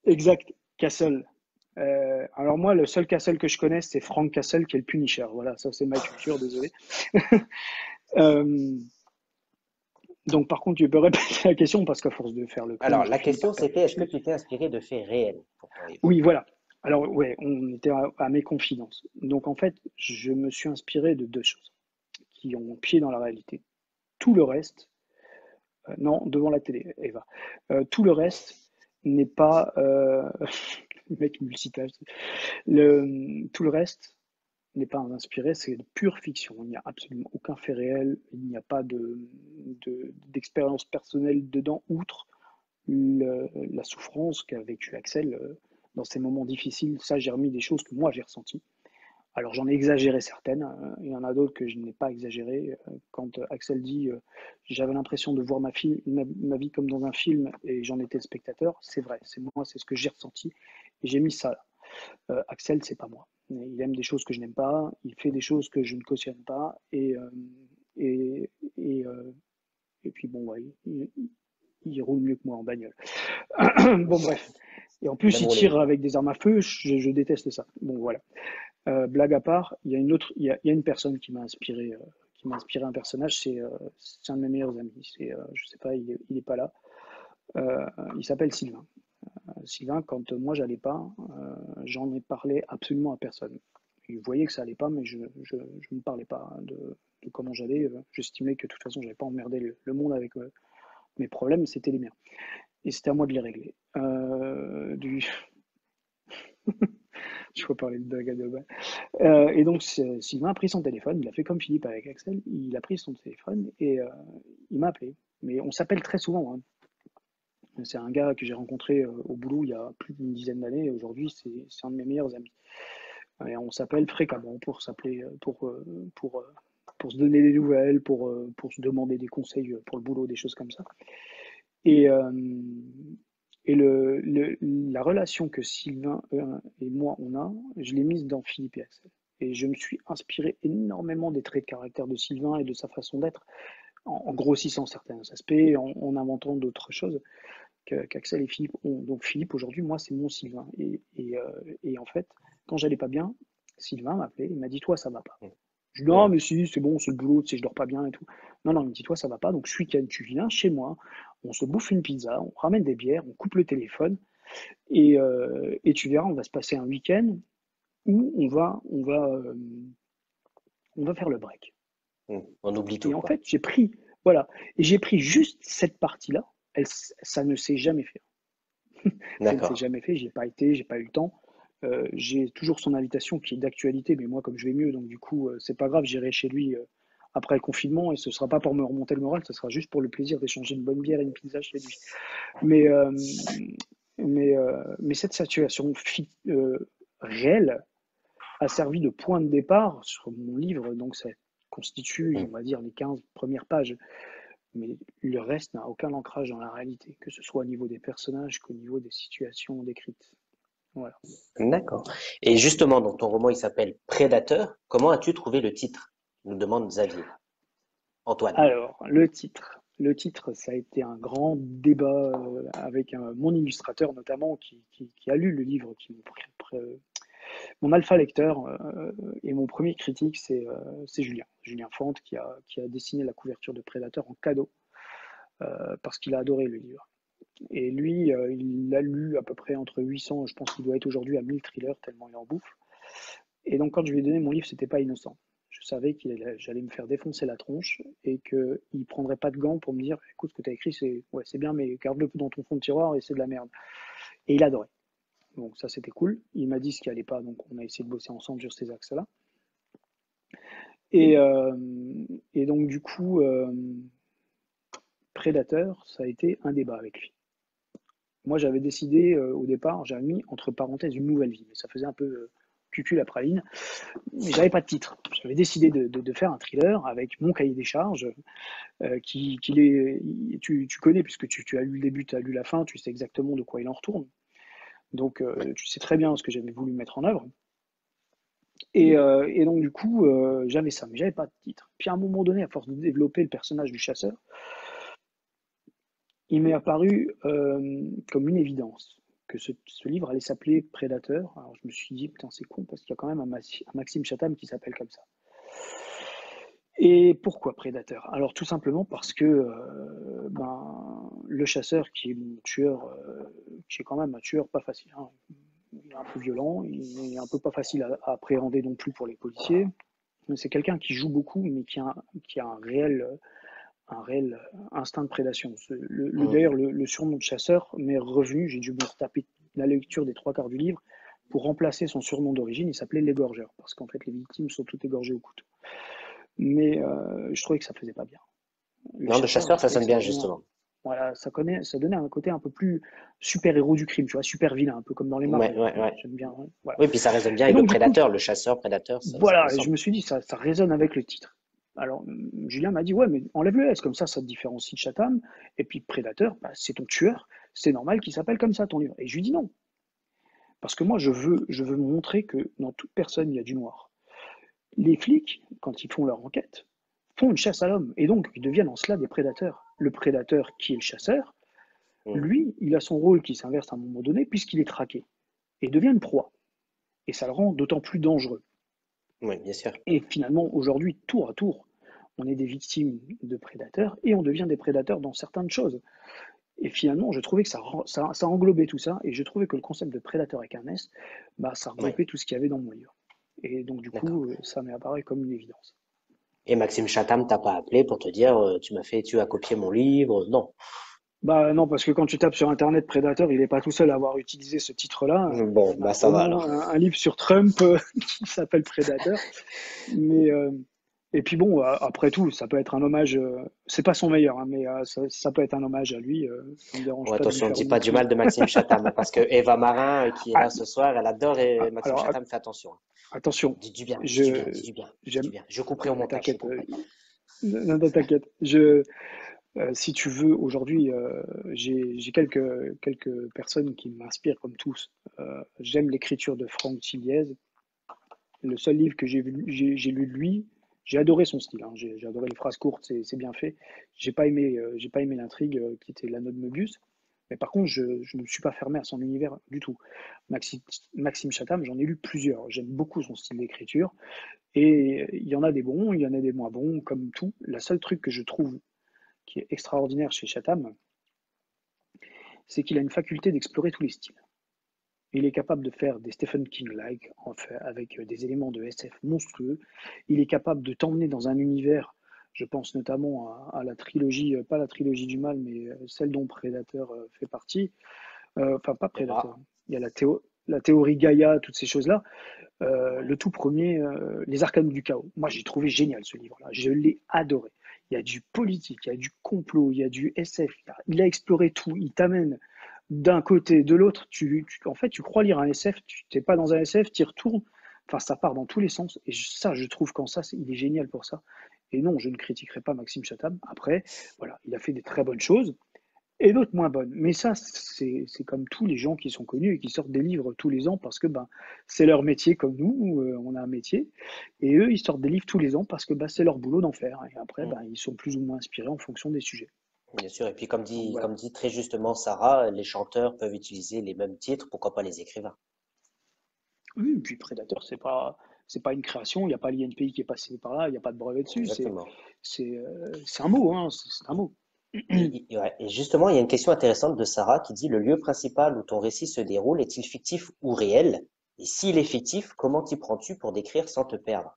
Exact, Castle. Alors moi, le seul Castle que je connais, c'est Frank Castle qui est le Punisher. Voilà, ça c'est ma culture, désolé. Euh, donc par contre, tu peux répéter la question parce qu'à force de faire le con, Alors, je la finis question par perdre c'était, le est-ce que fil. tu t'es inspiré de faits réels pour ton livre? Oui, voilà. Alors ouais, on était à mes confidences. Donc en fait, je me suis inspiré de deux choses qui ont pied dans la réalité. Tout le reste, non, devant la télé, Eva. Tout le reste n'est pas, le mec multitâche. Tout le reste n'est pas inspiré, c'est de pure fiction. Il n'y a absolument aucun fait réel, il n'y a pas d'expérience personnelle dedans, outre la souffrance qu'a vécu Axel dans ces moments difficiles. Ça, j'ai remis des choses que moi j'ai ressenties. Alors j'en ai exagéré certaines, il y en a d'autres que je n'ai pas exagéré. Quand Axel dit j'avais l'impression de voir ma vie comme dans un film et j'en étais le spectateur, c'est vrai, c'est moi, c'est ce que j'ai ressenti et j'ai mis ça là. Axel, c'est pas moi. Il aime des choses que je n'aime pas, il fait des choses que je ne cautionne pas et, et, euh, et puis bon, ouais, il roule mieux que moi en bagnole. Bon bref. Et en Il plus, aime il rouler tire vite. avec des armes à feu, je déteste ça. Bon voilà. Blague à part, il y a une personne qui m'a inspiré un personnage, c'est un de mes meilleurs amis. Je sais pas, il est pas là. Il s'appelle Sylvain. Sylvain, quand moi j'allais pas, j'en ai parlé absolument à personne. Il voyait que ça allait pas, mais je ne parlais pas de comment j'allais. J'estimais que de toute façon, j'avais pas emmerdé le monde avec mes problèmes, c'était les miens. Et c'était à moi de les régler. Je peux parler de Dagadova. Et donc, Sylvain a pris son téléphone, il a fait comme Philippe avec Axel, il a pris son téléphone et il m'a appelé. Mais on s'appelle très souvent, hein. C'est un gars que j'ai rencontré au boulot il y a plus d'une dizaine d'années et aujourd'hui, c'est un de mes meilleurs amis. Et on s'appelle fréquemment pour s'appeler, pour se donner des nouvelles, pour se demander des conseils pour le boulot, des choses comme ça. Et, euh, et la relation que Sylvain et moi on a, je l'ai mise dans Philippe et Axel. Et je me suis inspiré énormément des traits de caractère de Sylvain et de sa façon d'être, en grossissant certains aspects, en inventant d'autres choses qu'Axel et Philippe ont. Donc Philippe, aujourd'hui, moi, c'est mon Sylvain. Et en fait, quand j'allais pas bien, Sylvain m'a appelé, il m'a dit, toi, ça va pas. Je dis, non, Hmm. mais si, c'est bon, c'est le boulot, tu sais, je dors pas bien et tout. Non, non, il me dit, toi, ça va pas. Donc, ce week-end, tu viens chez moi, on se bouffe une pizza, on ramène des bières, on coupe le téléphone, et tu verras, on va se passer un week-end où on va faire le break. Hmm. On oublie Et tout, en quoi. fait, voilà, et j'ai pris juste cette partie-là, ça ne s'est jamais fait. Ça ne s'est D'accord. jamais fait, j'ai pas été, j'ai pas eu le temps. J'ai toujours son invitation qui est d'actualité, mais moi, comme je vais mieux, donc du coup, c'est pas grave, j'irai chez lui après le confinement et ce sera pas pour me remonter le moral, ce sera juste pour le plaisir d'échanger une bonne bière et une pizza chez lui. Mais, euh, mais cette situation réelle a servi de point de départ sur mon livre, donc ça constitue, Hmm. on va dire, les 15 premières pages mais le reste n'a aucun ancrage dans la réalité, que ce soit au niveau des personnages qu'au niveau des situations décrites. Voilà. D'accord. Et justement, donc ton roman, il s'appelle Prédateur. Comment as-tu trouvé le titre? Nous demande Xavier. Antoine. Alors, le titre. Le titre, ça a été un grand débat avec mon illustrateur notamment qui a lu le livre, mon alpha lecteur et mon premier critique, c'est Julien Fante qui a dessiné la couverture de Prédateur en cadeau parce qu'il a adoré le livre. Et lui, il l'a lu à peu près entre 800, je pense qu'il doit être aujourd'hui à 1000 thrillers tellement il en bouffe. Et donc quand je lui ai donné mon livre, c'était pas innocent. Je savais que j'allais me faire défoncer la tronche et qu'il ne prendrait pas de gants pour me dire écoute, ce que tu as écrit, c'est bien, mais garde-le dans ton fond de tiroir et c'est de la merde. Et il adorait. Donc ça, c'était cool. Il m'a dit ce qui allait pas, donc on a essayé de bosser ensemble sur ces axes-là. Et donc du coup, Prédateur, ça a été un débat avec lui. Moi, j'avais décidé au départ, j'avais mis entre parenthèses une nouvelle vie, mais ça faisait un peu cucul la praline. Mais j'avais pas de titre. J'avais décidé de faire un thriller avec mon cahier des charges, tu connais puisque tu as lu le début, tu as lu la fin, tu sais exactement de quoi il en retourne. Donc, tu sais très bien ce que j'avais voulu mettre en œuvre. Et donc, du coup, j'avais ça, mais j'avais pas de titre. Puis à un moment donné, à force de développer le personnage du chasseur, il m'est apparu comme une évidence que ce livre allait s'appeler Prédateur. Alors je me suis dit, putain, c'est con, parce qu'il y a quand même un Maxime Chatham qui s'appelle comme ça. Et pourquoi Prédateur? Alors tout simplement parce que le chasseur qui est mon tueur, qui est quand même un tueur pas facile, hein. Il est un peu violent, il est un peu pas facile à appréhender non plus pour les policiers. C'est quelqu'un qui joue beaucoup, mais qui a un réel instinct de prédation. D'ailleurs, le surnom de chasseur m'est revenu, j'ai dû me retaper la lecture des 3/4 du livre pour remplacer son surnom d'origine, il s'appelait l'égorgeur, parce qu'en fait les victimes sont toutes égorgées au couteau. Mais je trouvais que ça faisait pas bien. Non, le chasseur, ça sonne bien justement. Voilà, ça donnait un côté un peu plus super-héros du crime, tu vois, super vilain, un peu comme dans les Marvel. Ouais. J'aime bien. Ouais, voilà. Oui, puis ça résonne bien Et avec donc, le prédateur, le chasseur, prédateur. Voilà, et je me suis dit, ça résonne avec le titre. Alors, Julien m'a dit, ouais, mais enlève le S, comme ça te différencie de Chatham. Et puis, Prédateur, c'est ton tueur, c'est normal qu'il s'appelle comme ça, ton livre. Et je lui dis non. Parce que moi, je veux montrer que dans toute personne, il y a du noir. Les flics, quand ils font leur enquête, font une chasse à l'homme. Et donc, ils deviennent en cela des prédateurs. Le prédateur, qui est le chasseur, lui, il a son rôle qui s'inverse à un moment donné, puisqu'il est traqué. Et devient une proie. Et ça le rend d'autant plus dangereux. Oui, bien sûr. Et finalement, aujourd'hui, tour à tour, on est des victimes de prédateurs et on devient des prédateurs dans certaines choses. Et finalement, je trouvais que ça englobait tout ça et je trouvais que le concept de prédateur avec un S, ça regroupait tout ce qu'il y avait dans mon livre. Et donc, du coup, ça m'est apparu comme une évidence. Et Maxime Chatham t'a pas appelé pour te dire tu as copié mon livre? Non. Non, parce que quand tu tapes sur Internet Prédateur, il n'est pas tout seul à avoir utilisé ce titre-là. Bon, Il y a ça va alors. un livre sur Trump qui s'appelle Prédateur. Mais, et puis bon, après tout, ça peut être un hommage. C'est pas son meilleur, hein, mais ça peut être un hommage à lui. Ça me dérange pas de lui Attention, faire dis une pas du étude. mal de Maxime Chatham, parce que Eva Marin, qui est là ce soir, elle adore et Maxime Alors, Chatham, fais attention. attention, Dis du bien, dis du bien, dis du bien, dis du j'aime. bien. Je couperai au Non, mais montage, je t'inquiète, couperai. non, t'inquiète. Si tu veux, aujourd'hui, j'ai quelques personnes qui m'inspirent comme tous. J'aime l'écriture de Franck Chiliez. Le seul livre que j'ai lu de lui, j'ai adoré son style, hein. J'ai adoré les phrases courtes, c'est bien fait. J'ai pas aimé l'intrigue qui était l'anneau de Möbius. Mais par contre, je ne me suis pas fermé à son univers du tout. Maxime Chatham, j'en ai lu plusieurs. J'aime beaucoup son style d'écriture. Et il y en a des bons, il y en a des moins bons, comme tout. La seule truc que je trouve qui est extraordinaire chez Chatham, c'est qu'il a une faculté d'explorer tous les styles. Il est capable de faire des Stephen King-like, en fait, avec des éléments de SF monstrueux. Il est capable de t'emmener dans un univers, je pense notamment à la trilogie, pas la trilogie du mal, mais celle dont Predator fait partie. Enfin, pas Predator. Il y a la théorie Gaïa, toutes ces choses-là. Le tout premier, Les Arcanes du Chaos. Moi, j'ai trouvé génial ce livre-là. Je l'ai adoré. Il y a du politique, il y a du complot, il y a du SF. Il a exploré tout. Il t'amène d'un côté, de l'autre. En fait, tu crois lire un SF, tu n'es pas dans un SF, tu y retournes. Enfin, ça part dans tous les sens. Et ça, je trouve qu'en ça, il est génial pour ça. Et non, je ne critiquerai pas Maxime Chatham. Après, voilà, il a fait des très bonnes choses et d'autres moins bonnes. Mais ça, c'est comme tous les gens qui sont connus et qui sortent des livres tous les ans parce que ben, c'est leur métier comme nous, on a un métier. Et eux, ils sortent des livres tous les ans parce que ben, c'est leur boulot d'en faire. Et après, ben, ils sont plus ou moins inspirés en fonction des sujets. Bien sûr. Et puis, Donc voilà. comme dit très justement Sarah, les chanteurs peuvent utiliser les mêmes titres, pourquoi pas les écrivains? Oui, et puis Predator, c'est pas une création, il n'y a pas l'INPI qui est passé par là, il n'y a pas de brevet dessus, Exactement. c'est un mot, hein, c'est un mot. Ouais. Et justement, il y a une question intéressante de Sarah qui dit, le lieu principal où ton récit se déroule est-il fictif ou réel? Et s'il est fictif, comment t'y prends-tu pour décrire sans te perdre?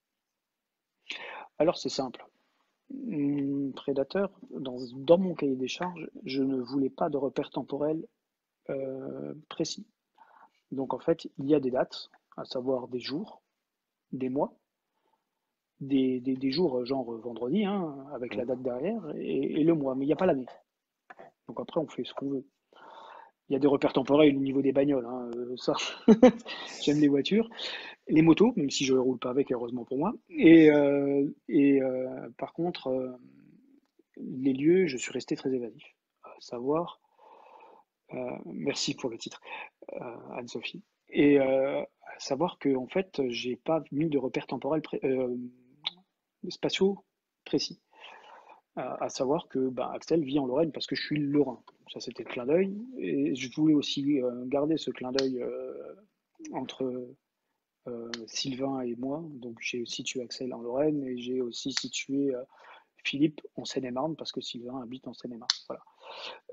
Alors c'est simple. Predator, dans mon cahier des charges, je ne voulais pas de repères temporels précis. Donc en fait, il y a des dates, à savoir des jours, des mois, des jours genre vendredi, hein, avec la date derrière, et le mois, mais il n'y a pas l'année. Donc après, on fait ce qu'on veut. Il y a des repères temporels au niveau des bagnoles, hein, ça, j'aime les voitures. Les motos, même si je ne roule pas avec, heureusement pour moi. Par contre, les lieux, je suis resté très évasif. À savoir, merci pour le titre, Anne-Sophie. Et à savoir que en fait, j'ai pas mis de repères temporels spatiaux précis. À savoir que bah, Axel vit en Lorraine parce que je suis lorrain. Ça, c'était le clin d'œil. Et je voulais aussi garder ce clin d'œil entre Sylvain et moi. Donc j'ai situé Axel en Lorraine et j'ai aussi situé Philippe en Seine-et-Marne parce que Sylvain habite en Seine-et-Marne.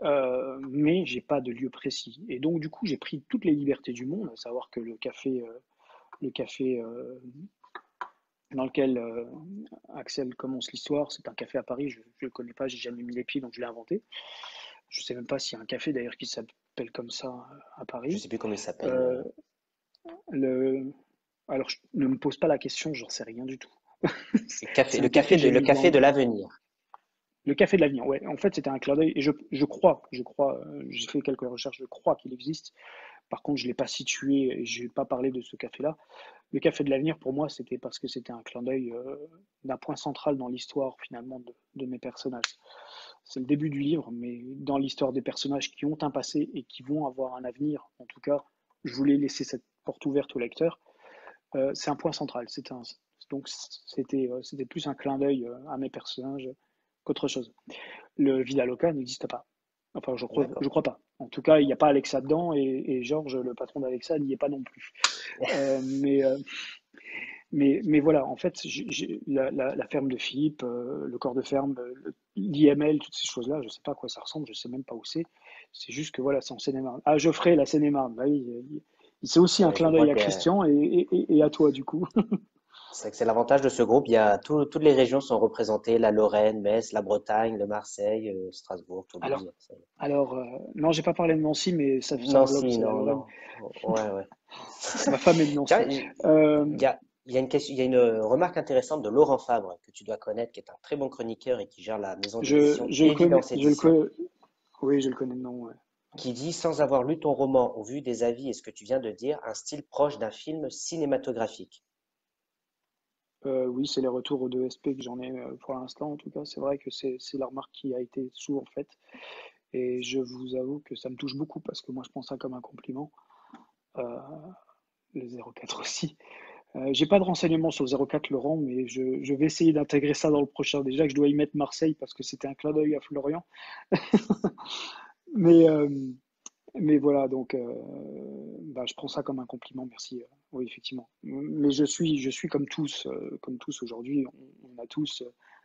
Voilà. Mais j'ai pas de lieu précis. Et donc du coup j'ai pris toutes les libertés du monde, à savoir que le café dans lequel Axel commence l'histoire, c'est un café à Paris. Je ne le connais pas, j'ai jamais mis les pieds, donc je l'ai inventé. Je sais même pas s'il y a un café d'ailleurs qui s'appelle comme ça à Je Paris. sais plus comment il s'appelle. Euh, le, alors, ne me pose pas la question, j'en sais rien du tout. C'est un café que j'ai Le mis café de l'avenir. le café de l'avenir. Ouais, en fait, c'était un clin d'œil. Et je crois, j'ai fait quelques recherches, je crois qu'il existe. Par contre, je ne l'ai pas situé et je n'ai pas parlé de ce café-là. Le café de l'avenir, pour moi, c'était parce que c'était un clin d'œil d'un point central dans l'histoire, finalement, de mes personnages. C'est le début du livre, mais dans l'histoire des personnages qui ont un passé et qui vont avoir un avenir, en tout cas, je voulais laisser cette porte ouverte au lecteur. C'est un point central. Donc c'était plus un clin d'œil à mes personnages qu'autre chose. Le Villa Loca n'existe pas. Enfin, je D'accord. crois pas. En tout cas, il n'y a pas Alexa dedans et Georges, le patron d'Alexa, n'y est pas non plus. Euh, mais, euh, mais voilà, en fait, la ferme de Philippe, le corps de ferme, l'IML, toutes ces choses-là, je ne sais pas à quoi ça ressemble, je ne sais même pas où c'est. C'est juste que voilà, c'est en Seine-et-Marne. Ah, Geoffrey, la Seine-et-Marne, bah oui, c'est aussi un Ouais, je clin vois d'œil à que Christian et à toi, du coup. c'est l'avantage de ce groupe. Il y a toutes les régions sont représentées, la Lorraine, Metz, la Bretagne, le Marseille, Strasbourg, Alors, Toulouse. alors, non, j'ai pas parlé de Nancy, mais ça englobe, Nancy, c'est la non, Lorraine. non. Ouais, ouais. Ma femme est de Tiens, Nancy. Euh, il y a une question, il y a une remarque intéressante de Laurent Fabre que tu dois connaître, qui est un très bon chroniqueur et qui gère la maison d'édition je le connais, Évidence Édition, oui, je le connais de nom. Ouais. qui dit, sans avoir lu ton roman ou vu des avis et ce que tu viens de dire, un style proche d'un film cinématographique. Oui, c'est les retours aux 2 SP que j'en ai pour l'instant. En tout cas, c'est vrai que c'est la remarque qui a été souvent faite. Et je vous avoue que ça me touche beaucoup parce que moi, je prends ça comme un compliment. Euh, le 04 aussi. J'ai pas de renseignements sur le 04 Laurent, mais je vais essayer d'intégrer ça dans le prochain. Déjà que je dois y mettre Marseille parce que c'était un clin d'œil à Florian. Mais, euh, mais voilà, donc bah, je prends ça comme un compliment, merci. Oui, effectivement. Mais je suis comme tous aujourd'hui. On a tous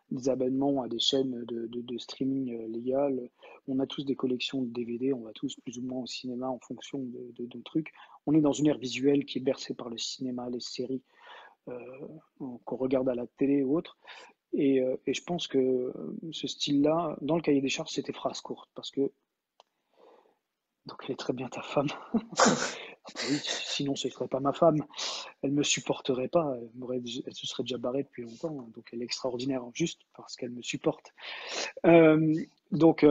des abonnements à des chaînes de streaming légales. On a tous des collections de DVD. On va tous plus ou moins au cinéma en fonction de trucs. On est dans une ère visuelle qui est bercée par le cinéma, les séries euh, qu'on regarde à la télé ou autre. Et je pense que ce style-là, dans le cahier des charges, c'était phrase courte parce que donc elle est très bien ta femme. Oui, sinon ce serait pas ma femme. Elle me supporterait pas. Elle se serait déjà barrée depuis longtemps. Donc elle est extraordinaire juste parce qu'elle me supporte. Euh, donc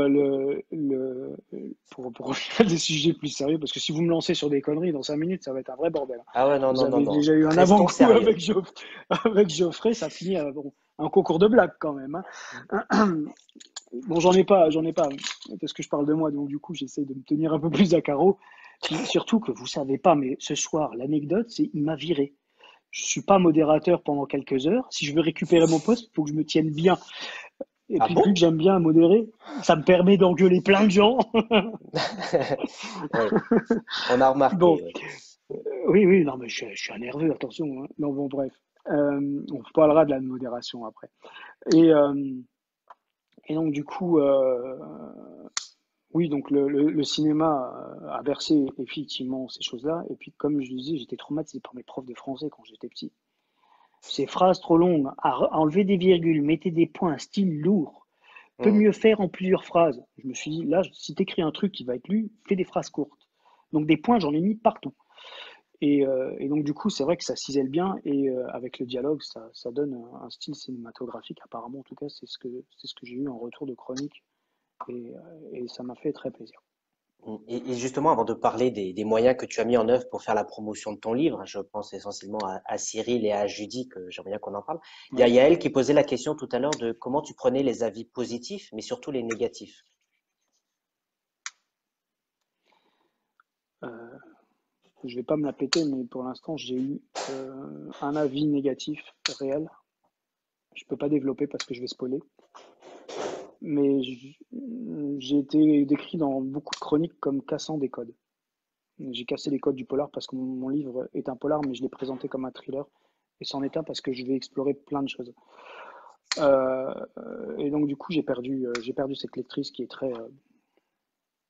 pour revenir à des sujets plus sérieux, parce que si vous me lancez sur des conneries dans 5 minutes, ça va être un vrai bordel. Ah ouais, non, Vous non, non, avez non. déjà eu un Restons avant-goût sérieux. avec Geoffrey, ça finit à un concours de blagues quand même. Hein. Bon, j'en ai pas, parce que je parle de moi, donc du coup, j'essaie de me tenir un peu plus à carreau. Puis surtout que vous savez pas, mais ce soir, l'anecdote, c'est il m'a viré. Je suis pas modérateur pendant quelques heures. Si je veux récupérer mon poste, il faut que je me tienne bien. Et Ah puis, vu bon? que j'aime bien modérer, ça me permet d'engueuler plein de gens. Oui, on a Bon, remarqué, oui. oui, oui, non, mais je suis un nerveux, attention. Hein. Non, bon, bref. On parlera de la modération après. Et, euh, et donc, du coup, oui, donc le cinéma a bercé effectivement ces choses-là. Et puis, comme je disais, j'étais traumatisé par mes profs de français quand j'étais petit. Ces phrases trop longues, à enlever des virgules, mettez des points, style lourd, peut Hmm. mieux faire en plusieurs phrases. Je me suis dit, là, si tu écris un truc qui va être lu, fais des phrases courtes. Donc des points, j'en ai mis partout. Et donc du coup, c'est vrai que ça cisèle bien et avec le dialogue, ça donne un style cinématographique. Apparemment, en tout cas, c'est ce que j'ai eu en retour de chronique et ça m'a fait très plaisir. Et justement, avant de parler des moyens que tu as mis en œuvre pour faire la promotion de ton livre, je pense essentiellement à Cyril et à Judy, que j'aimerais bien qu'on en parle. Il y a Ouais. Yael qui posait la question tout à l'heure de comment tu prenais les avis positifs, mais surtout les négatifs. Euh, je vais pas me la péter, mais pour l'instant, j'ai eu un avis négatif réel. Je peux pas développer parce que je vais spoiler. Mais j'ai été décrit dans beaucoup de chroniques comme cassant des codes. J'ai cassé les codes du polar parce que mon livre est un polar, mais je l'ai présenté comme un thriller. Et c'en est un parce que je vais explorer plein de choses. Euh, et donc, du coup, j'ai perdu cette lectrice qui est très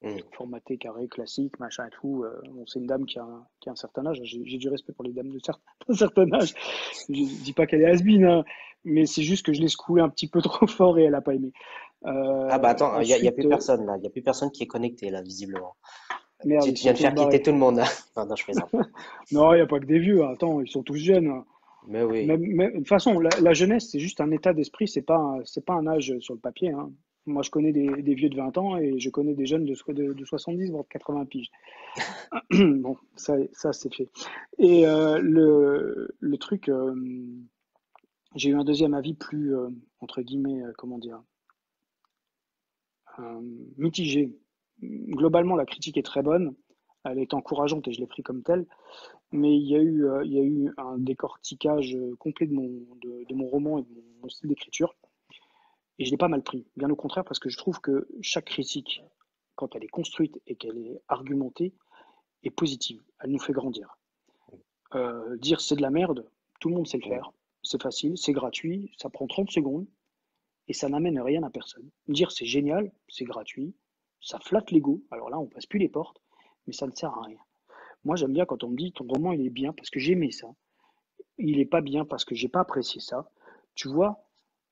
Hmm. formatée, carrée, classique, machin et tout. Bon, c'est une dame qui a un certain âge. J'ai du respect pour les dames d'un certain âge. Je dis pas qu'elle est has-been, hein, mais c'est juste que je l'ai secouée un petit peu trop fort et elle a pas aimé. Ah bah attends, il y a plus Ensuite, personne là, il y a plus personne qui est connecté là, visiblement. merde, Tu ils viens sont de tous faire quitter barrés. tout le monde. Non, non, je plaisante. Non, il n'y a pas que des vieux. Hein. Attends, ils sont tous jeunes. Hein. Mais oui. De toute façon, la jeunesse, c'est juste un état d'esprit, c'est pas un âge sur le papier. Hein. Moi, je connais des vieux de 20 ans et je connais des jeunes de 70, voire de 80 piges. Bon, ça c'est fait. Et le truc, j'ai eu un deuxième avis plus, entre guillemets, comment dire, euh, mitigé. Globalement, la critique est très bonne. Elle est encourageante et je l'ai pris comme telle. Mais il y a eu un décortiquage complet de mon roman et de mon style d'écriture. Et je l'ai pas mal pris. Bien au contraire, parce que je trouve que chaque critique, quand elle est construite et qu'elle est argumentée, est positive. Elle nous fait grandir. Dire c'est de la merde, tout le monde sait le Hmm. faire. C'est facile, c'est gratuit, ça prend 30 secondes et ça n'amène rien à personne. Dire c'est génial, c'est gratuit, ça flatte l'ego. Alors là, on passe plus les portes, mais ça ne sert à rien. Moi, j'aime bien quand on me dit ton roman il est bien parce que j'ai aimé ça. Il est pas bien parce que j'ai pas apprécié ça. Tu vois,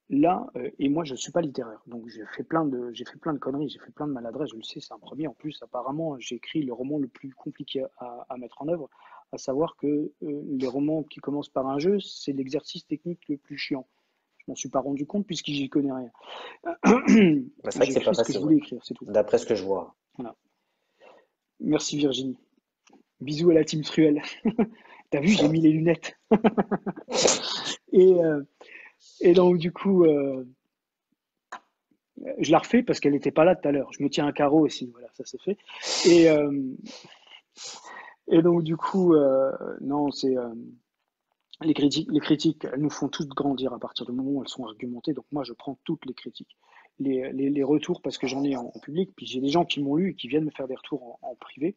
là, et moi je suis pas littéraire, donc j'ai fait plein de conneries, j'ai fait plein de maladresses, je le sais, c'est un premier. En plus, apparemment, j'ai écrit le roman le plus compliqué à mettre en œuvre, à savoir que les romans qui commencent par un jeu, c'est l'exercice technique le plus chiant. Je m'en suis pas rendu compte puisque j'y connais rien. Bah, c'est vrai que J'ai c'est pas écrit ce que je facile, ouais. voulais écrire, c'est tout. D'après ce que je vois. Voilà. Merci Virginie. Bisous à la team Truelle. T'as vu, j'ai mis les lunettes. Et, euh, et donc du coup, je la refais parce qu'elle n'était pas là tout à l'heure. Je me tiens un carreau aussi, voilà, ça c'est fait. Et, euh, et donc du coup, non, c'est les critiques, elles nous font toutes grandir à partir du moment où elles sont argumentées. Donc moi, je prends toutes les critiques, les retours parce que j'en ai en public. Puis j'ai des gens qui m'ont lu et qui viennent me faire des retours en privé.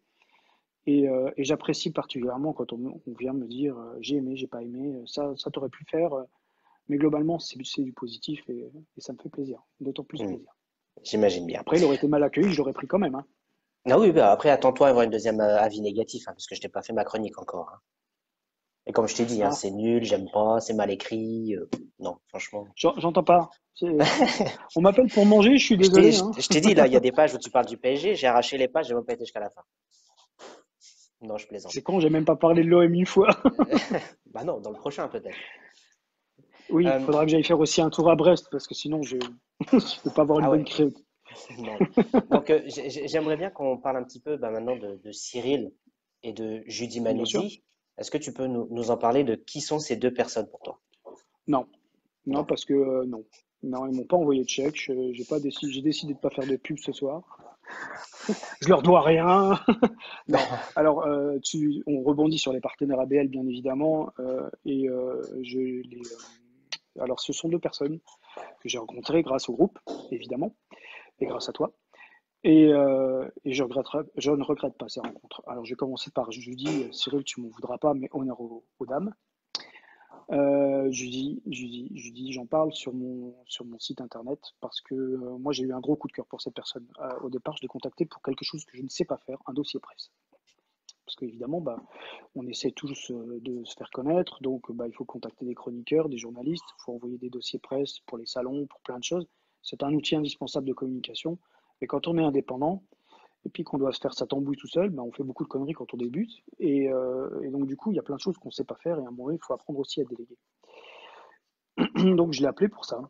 Et j'apprécie particulièrement quand on vient me dire j'ai aimé, j'ai pas aimé, ça t'aurait pu faire. Mais globalement, c'est du positif et ça me fait plaisir, d'autant plus Hmm. plaisir. J'imagine Et bien. après, il aurait été mal accueilli, je l'aurais pris quand même. Hein. Ah oui, bah après, attends-toi à avoir une deuxième avis négatif, hein, parce que je t'ai pas fait ma chronique encore. Hein. Et comme je t'ai dit, hein, Ah, c'est nul, j'aime pas, c'est mal écrit. Non, franchement. j'entends pas. On m'appelle pour manger, je suis Je t'ai, désolé. je Hein. je t'ai dit, là, il y a des pages où tu parles du PSG, j'ai arraché les pages, j'ai même pas été jusqu'à la fin. Non, je plaisante. C'est con, j'ai même pas parlé de l'OM une fois. Bah non, dans le prochain peut-être. Oui, il Euh, faudra que j'aille faire aussi un tour à Brest parce que sinon je je peux pas avoir une ah bonne ouais, créo. non. Donc j'aimerais bien qu'on parle un petit peu bah, maintenant de Cyril et de Judy Bien sûr. Manouzi. Est-ce que tu peux nous en parler de qui sont ces deux personnes pour toi? Non, non Non. parce que non, non, ils m'ont pas envoyé de chèque. J'ai décidé de pas faire de pub ce soir. Je leur dois rien. Non. Alors, on rebondit sur les partenaires ABL, bien évidemment. Alors, ce sont deux personnes que j'ai rencontrées grâce au groupe, évidemment, et grâce à toi. Et je ne regrette pas ces rencontres. Alors, je vais commencer par Judy. Cyril, tu m'en voudras pas, mais honneur aux dames. Judy, j'en parle sur mon site internet parce que moi, j'ai eu un gros coup de cœur pour cette personne. Au départ, je l'ai contactée pour quelque chose que je ne sais pas faire, un dossier presse. Parce qu'évidemment, bah, on essaie tous de se faire connaître, donc bah, il faut contacter des chroniqueurs, des journalistes, il faut envoyer des dossiers presse pour les salons, pour plein de choses. C'est un outil indispensable de communication. Et quand on est indépendant, et puis qu'on doit se faire sa tambouille tout seul, bah, on fait beaucoup de conneries quand on débute. Et donc du coup, il y a plein de choses qu'on ne sait pas faire, et à un moment, il faut apprendre aussi à déléguer. Donc je l'ai appelé pour ça.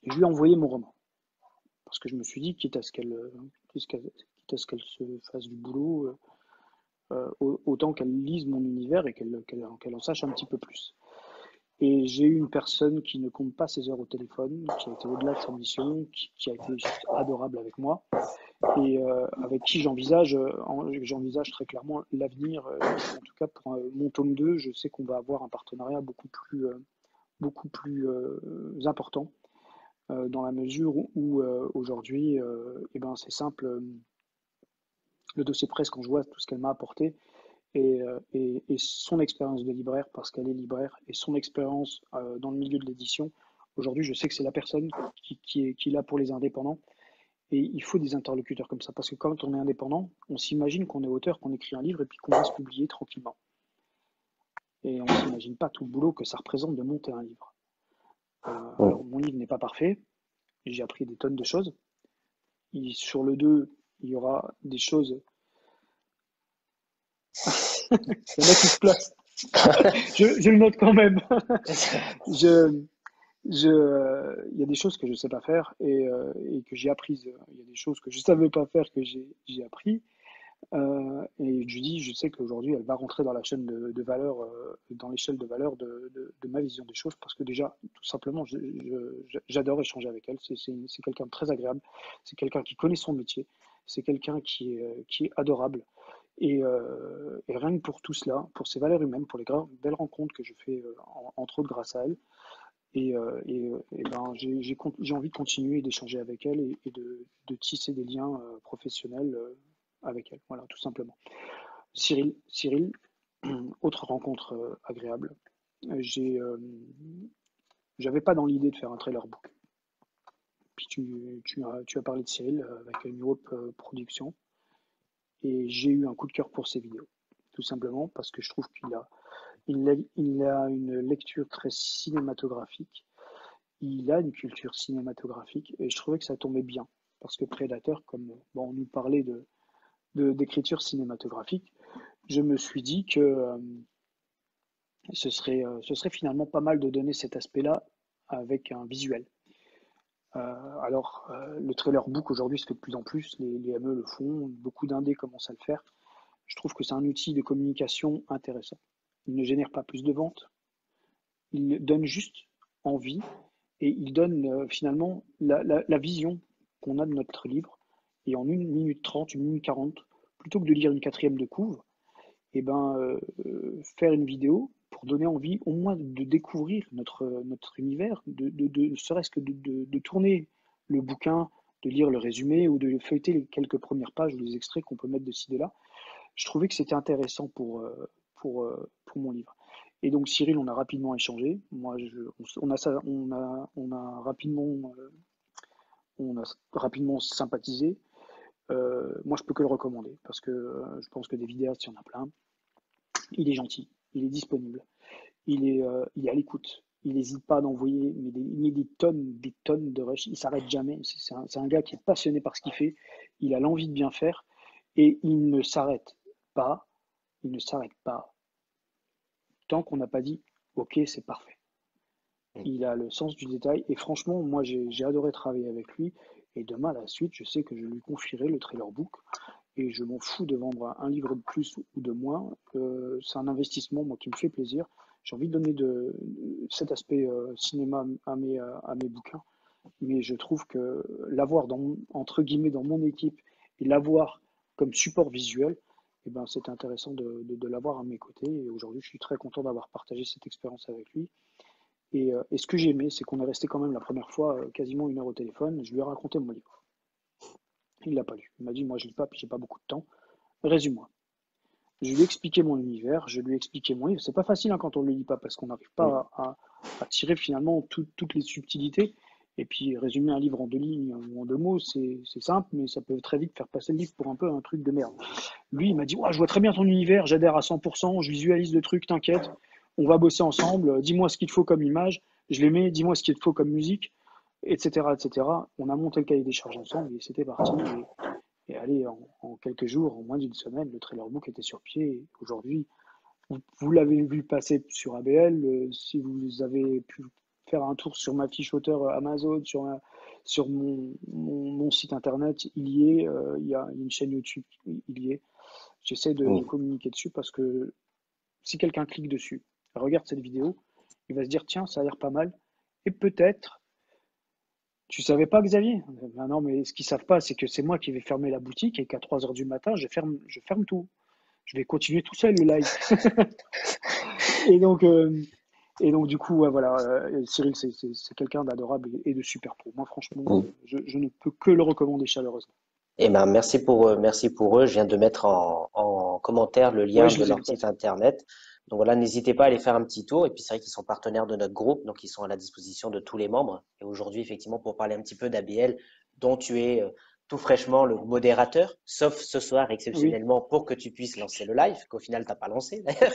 Et je lui ai envoyé mon roman. Parce que je me suis dit, quitte à ce qu'elle se fasse du boulot, autant qu'elle lise mon univers et qu'elle en sache un petit peu plus. Et j'ai eu une personne qui ne compte pas ses heures au téléphone, qui a été au-delà de sa mission, qui a été juste adorable avec moi, et avec qui j'envisage très clairement l'avenir. En tout cas, pour mon tome 2, je sais qu'on va avoir un partenariat beaucoup plus important, dans la mesure où aujourd'hui, eh ben, c'est simple, le dossier presse, quand je vois tout ce qu'elle m'a apporté, et son expérience de libraire, parce qu'elle est libraire, et son expérience dans le milieu de l'édition. Aujourd'hui, je sais que c'est la personne qui est là pour les indépendants. Et il faut des interlocuteurs comme ça, parce que quand on est indépendant, on s'imagine qu'on est auteur, qu'on écrit un livre et puis qu'on va se publier tranquillement. Et on ne s'imagine pas tout le boulot que ça représente de monter un livre. Alors, mon livre n'est pas parfait, j'ai appris des tonnes de choses. Sur le 2, il y aura des choses. Il y en a qui se placent. Je le note quand même. Il y a des choses que je ne sais pas faire et que j'ai apprises. Il y a des choses que je ne savais pas faire que j'ai appris. Et Judy, je sais qu'aujourd'hui, elle va rentrer dans la chaîne de valeur, dans l'échelle de valeur de ma vision des choses, parce que déjà, tout simplement, j'adore échanger avec elle. C'est quelqu'un de très agréable. C'est quelqu'un qui connaît son métier. C'est quelqu'un qui est adorable. Et rien que pour tout cela, pour ses valeurs humaines, pour les belles rencontres que je fais, entre autres grâce à elle, et ben, j'ai envie de continuer d'échanger avec elle et de tisser des liens professionnels avec elle. Voilà, tout simplement. Cyril, autre rencontre agréable. J'ai, J'avais pas dans l'idée de faire un trailer book. Puis tu as parlé de Cyril avec New Hope Productions, et j'ai eu un coup de cœur pour ses vidéos. Tout simplement parce que je trouve il a une lecture très cinématographique. Il a une culture cinématographique et je trouvais que ça tombait bien. Parce que Predator, comme bon, on nous parlait d'écriture cinématographique, je me suis dit que ce serait finalement pas mal de donner cet aspect-là avec un visuel. Le trailer book aujourd'hui se fait de plus en plus, les ME le font, beaucoup d'indés commencent à le faire. Je trouve que c'est un outil de communication intéressant. Il ne génère pas plus de ventes, il donne juste envie et il donne finalement la vision qu'on a de notre livre. Et en 1 minute 30, 1 minute 40, plutôt que de lire une quatrième de couve, et ben, faire une vidéo pour donner envie au moins de découvrir notre univers, serait-ce que de tourner le bouquin, de lire le résumé ou de feuilleter les quelques premières pages ou les extraits qu'on peut mettre de ci, de là. Je trouvais que c'était intéressant pour mon livre. Et donc Cyril, on a rapidement échangé. Moi, on a rapidement sympathisé. Moi, je peux que le recommander parce que je pense que des vidéastes, il y en a plein. Il est gentil, il est disponible, il est à l'écoute. Il n'hésite pas d'envoyer des tonnes de rush. Il s'arrête jamais. C'est un gars qui est passionné par ce qu'il fait. Il a l'envie de bien faire et il ne s'arrête pas, tant qu'on n'a pas dit OK, c'est parfait. Il a le sens du détail et franchement, moi j'ai adoré travailler avec lui. Et demain, à la suite, je sais que je lui confierai le Trailer Book et je m'en fous de vendre un livre de plus ou de moins. C'est un investissement, moi, qui me fait plaisir. J'ai envie de donner cet aspect cinéma à mes bouquins, mais je trouve que l'avoir entre guillemets dans mon équipe et l'avoir comme support visuel, eh ben, c'est intéressant de l'avoir à mes côtés. Et aujourd'hui, je suis très content d'avoir partagé cette expérience avec lui. Et ce que j'ai aimé, c'est qu'on est resté quand même la première fois quasiment 1 heure au téléphone. Je lui ai raconté mon livre. Il l'a pas lu. Il m'a dit, moi je lis pas, puis j'ai pas beaucoup de temps. Résume-moi. Je lui ai expliqué mon univers, je lui ai expliqué mon livre. C'est pas facile hein, quand on ne le lit pas, parce qu'on n'arrive pas à tirer finalement toutes les subtilités. Et puis résumer un livre en 2 lignes ou en 2 mots, c'est simple, mais ça peut très vite faire passer le livre pour un peu un truc de merde. Lui, il m'a dit, ouais, je vois très bien ton univers, j'adhère à 100%, je visualise le truc, t'inquiète, on va bosser ensemble, dis-moi ce qu'il te faut comme image, je les mets, dis-moi ce qu'il te faut comme musique, etc., etc. On a monté le cahier des charges ensemble et c'était parti. Et allez, en quelques jours, en moins d'une semaine, le Trailer Book était sur pied. Et aujourd'hui, vous l'avez vu passer sur ABL. Si vous avez pu faire un tour sur ma fiche auteur Amazon, sur mon site internet, il y est. Il y a une chaîne YouTube, il y est. J'essaie de communiquer dessus parce que si quelqu'un clique dessus, regarde cette vidéo, il va se dire tiens, ça a l'air pas mal. Et peut-être, tu savais pas, Xavier? Ben non, mais ce qu'ils savent pas, c'est que c'est moi qui vais fermer la boutique et qu'à 3 heures du matin, je ferme tout. Je vais continuer tout seul le live. Et donc, du coup, ouais, voilà, Cyril, c'est quelqu'un d'adorable et de super pro. Moi, franchement, je ne peux que le recommander chaleureusement. Eh ben, merci pour eux. Je viens de mettre en commentaire le Ouais, lien je de les ai leur vus site passer. internet. Donc voilà, n'hésitez pas à aller faire un petit tour. Et puis c'est vrai qu'ils sont partenaires de notre groupe, donc ils sont à la disposition de tous les membres. Et aujourd'hui, effectivement, pour parler un petit peu d'ABL, dont tu es tout fraîchement le modérateur, sauf ce soir Oui. exceptionnellement pour que tu puisses lancer le live, qu'au final t'as pas lancé d'ailleurs.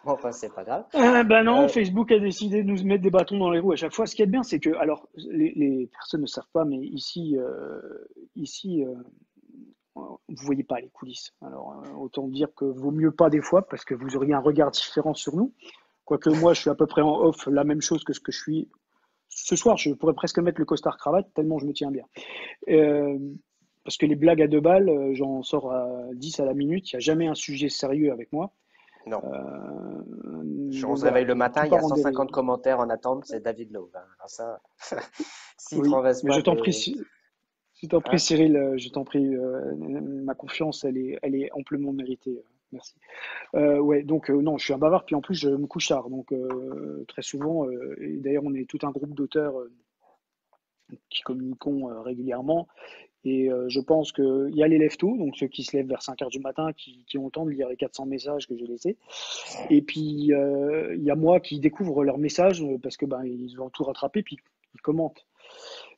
Bon, enfin, c'est pas grave. Ben non, Euh, Facebook a décidé de nous mettre des bâtons dans les roues à chaque fois. Ce qui est bien, c'est que, alors, les personnes ne savent pas, mais ici, vous voyez pas les coulisses. Alors, autant dire que vaut mieux pas des fois, parce que vous auriez un regard différent sur nous. Quoique moi, je suis à peu près en off la même chose que ce que je suis. Ce soir, je pourrais presque mettre le costard cravate, tellement je me tiens bien. Euh, Parce que les blagues à 2 balles, j'en sors à 10 à la minute. Il n'y a jamais un sujet sérieux avec moi. non. On Donc se voilà, réveille le matin, tout il y a part en dérive. 150 commentaires en attente, c'est David Lowe, hein. Alors ça, s'il te Oui, renverse mais pas je t'en prie, de... je t'en prie, Hein? Cyril, je t'en prie, ma confiance, elle est amplement méritée. Merci. Ouais, donc non, je suis un bavard, puis en plus je me couche tard, donc très souvent, et d'ailleurs on est tout un groupe d'auteurs qui communiquons régulièrement, et je pense qu'il y a les lève-tôt, donc ceux qui se lèvent vers 5 heures du matin, qui ont le temps de lire les 400 messages que j'ai laissés, et puis il y a moi qui découvre leurs messages parce que ben, ils ont tout rattrapé, puis ils commentent.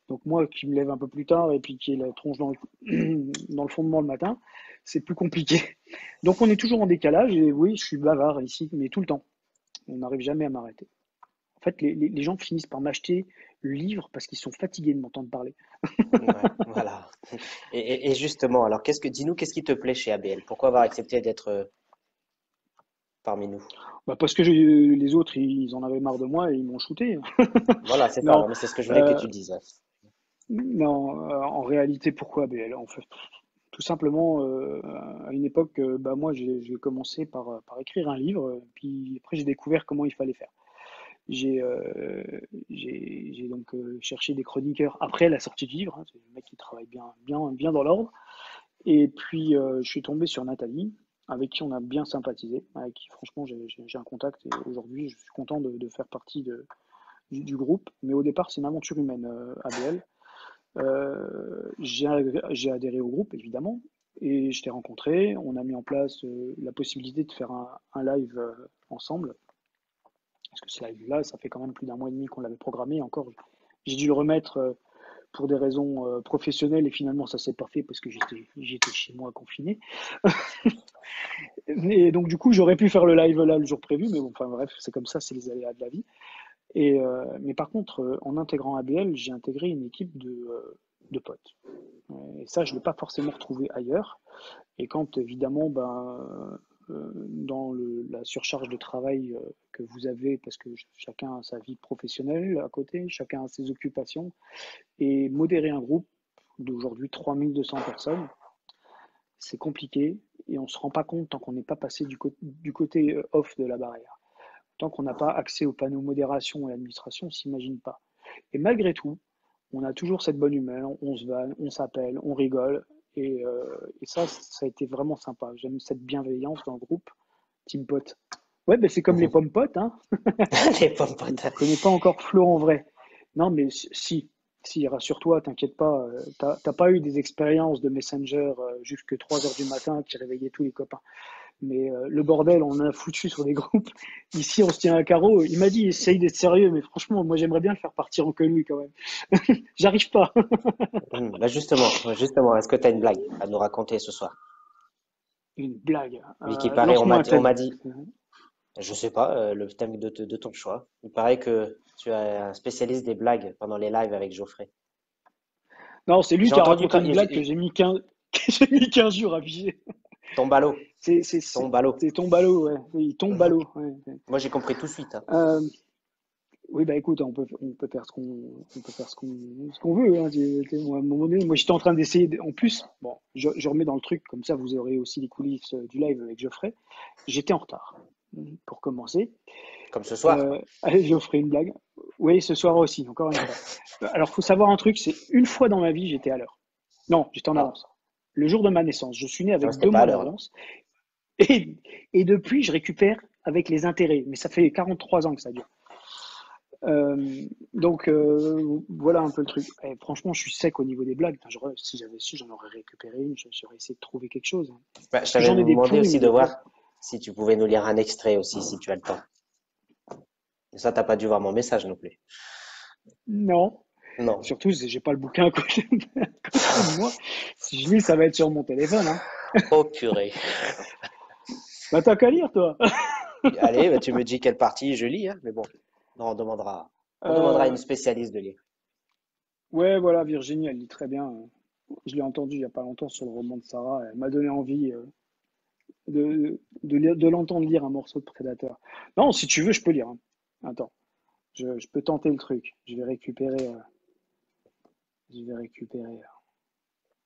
Donc moi qui me lève un peu plus tard et puis qui ai la tronche dans le fondement le matin, c'est plus compliqué. Donc on est toujours en décalage et oui, je suis bavard ici, mais tout le temps. On n'arrive jamais à m'arrêter. En fait, les gens finissent par m'acheter le livre parce qu'ils sont fatigués de m'entendre parler. Ouais, voilà. Et justement, alors dis-nous, qu'est-ce qui te plaît chez ABL? Pourquoi avoir accepté d'être parmi nous? Bah parce que les autres, ils en avaient marre de moi et ils m'ont shooté. Voilà, c'est ça. Non, Non, mais c'est ce que je voulais que euh, tu dises. Ouais. non, en réalité, pourquoi BL? En fait, tout simplement, à une époque, bah moi, j'ai commencé par écrire un livre, puis après, j'ai découvert comment il fallait faire. J'ai donc cherché des chroniqueurs après la sortie du livre, hein, c'est le mec qui travaille bien dans l'ordre. Et puis, je suis tombé sur Nathalie, avec qui on a bien sympathisé, avec qui, franchement, j'ai un contact. Et aujourd'hui, je suis content de faire partie du groupe. Mais au départ, c'est une aventure humaine, ABL. J'ai adhéré au groupe, évidemment, et je t'ai rencontré. On a mis en place la possibilité de faire un live ensemble. Parce que ce live-là, ça fait quand même plus d'1 mois et demi qu'on l'avait programmé. Encore, j'ai dû le remettre pour des raisons professionnelles et finalement, ça s'est pas fait parce que j'étais chez moi confiné. Et donc, du coup, j'aurais pu faire le live là le jour prévu, mais bon, enfin bref, c'est comme ça, c'est les aléas de la vie. Mais par contre, en intégrant ABL, j'ai intégré une équipe de potes. Et ça, je ne l'ai pas forcément retrouvé ailleurs. Et quand, évidemment, dans la surcharge de travail que vous avez, parce que chacun a sa vie professionnelle à côté, chacun a ses occupations, et modérer un groupe d'aujourd'hui 3200 personnes, c'est compliqué et on ne se rend pas compte tant qu'on n'est pas passé du côté off de la barrière. Tant qu'on n'a pas accès aux panneaux modération et administration, on ne s'imagine pas. Et malgré tout, on a toujours cette bonne humeur, on se vanne, on s'appelle, on rigole. Et ça a été vraiment sympa. J'aime cette bienveillance dans le groupe. Team Pote. Ouais, ben c'est comme les pommes potes. Hein. Les pommes potes. Je ne connais pas encore Flo en vrai. Non, mais si, rassure-toi, t'inquiète pas. T'as pas eu des expériences de Messenger jusque 3 heures du matin qui réveillaient tous les copains. Mais le bordel, on a foutu sur des groupes. Ici, on se tient à carreau. Il m'a dit, essaye d'être sérieux, mais franchement, moi, j'aimerais bien le faire partir en quenouille quand même. J'arrive pas. Bah justement, est-ce que tu as une blague à nous raconter ce soir? Une blague. Oui, qui paraît, Lance-moi un on thème. m'a dit, je sais pas, le thème de ton choix. Il paraît que tu es un spécialiste des blagues pendant les lives avec Geoffrey. Non, c'est lui J'ai qui a entendu raconté pas, une blague que j'ai mis 15, que j'ai mis 15 jours à piger. ton ballot, C'est, c'est, ton c'est, ballot. c'est ton ballot, ouais. Il tombe ballot. Ouais. Moi, j'ai compris tout de suite, hein. Euh, oui, bah écoute, on peut faire ce qu'on veut. Hein. Moi, à un moment donné, moi, j'étais en train d'essayer. En plus, bon, je remets dans le truc, comme ça, vous aurez aussi les coulisses du live avec Geoffrey. J'étais en retard, pour commencer. Comme ce soir. Allez, Geoffrey, une blague. Oui, ce soir aussi, encore une fois. Alors, faut savoir un truc, c'est une fois dans ma vie, j'étais à l'heure. Non, j'étais en Ah, avance. Le jour de ma naissance, je suis né ouais, avec c'était deux pas à mois l'heure, là. d'avance. Et, et depuis, je récupère avec les intérêts. Mais ça fait 43 ans que ça dure. Voilà un peu le truc. Et franchement, je suis sec au niveau des blagues. Enfin, si j'avais su, j'en aurais récupéré une. J'aurais essayé de trouver quelque chose. Bah, je Puis t'avais j'en ai des demandé pourris, aussi mais de des pourris. voir si tu pouvais nous lire un extrait aussi, si tu as le temps. Et ça, t'as pas dû voir mon message non plus. Non. Non. Surtout, j'ai pas le bouquin à côté de moi. Si je lis, ça va être sur mon téléphone. Hein. Oh purée. Bah, t'as qu'à lire, toi. Allez, bah, tu me dis quelle partie je lis, hein, mais bon, non, on demandera à une Euh, spécialiste de lire. ouais, voilà, Virginie, elle lit très bien. Je l'ai entendu il y a pas longtemps sur le roman de Sarah. Elle m'a donné envie de l'entendre lire un morceau de Prédateur. Non, si tu veux, je peux lire. Hein. Attends, je peux tenter le truc. Je vais récupérer.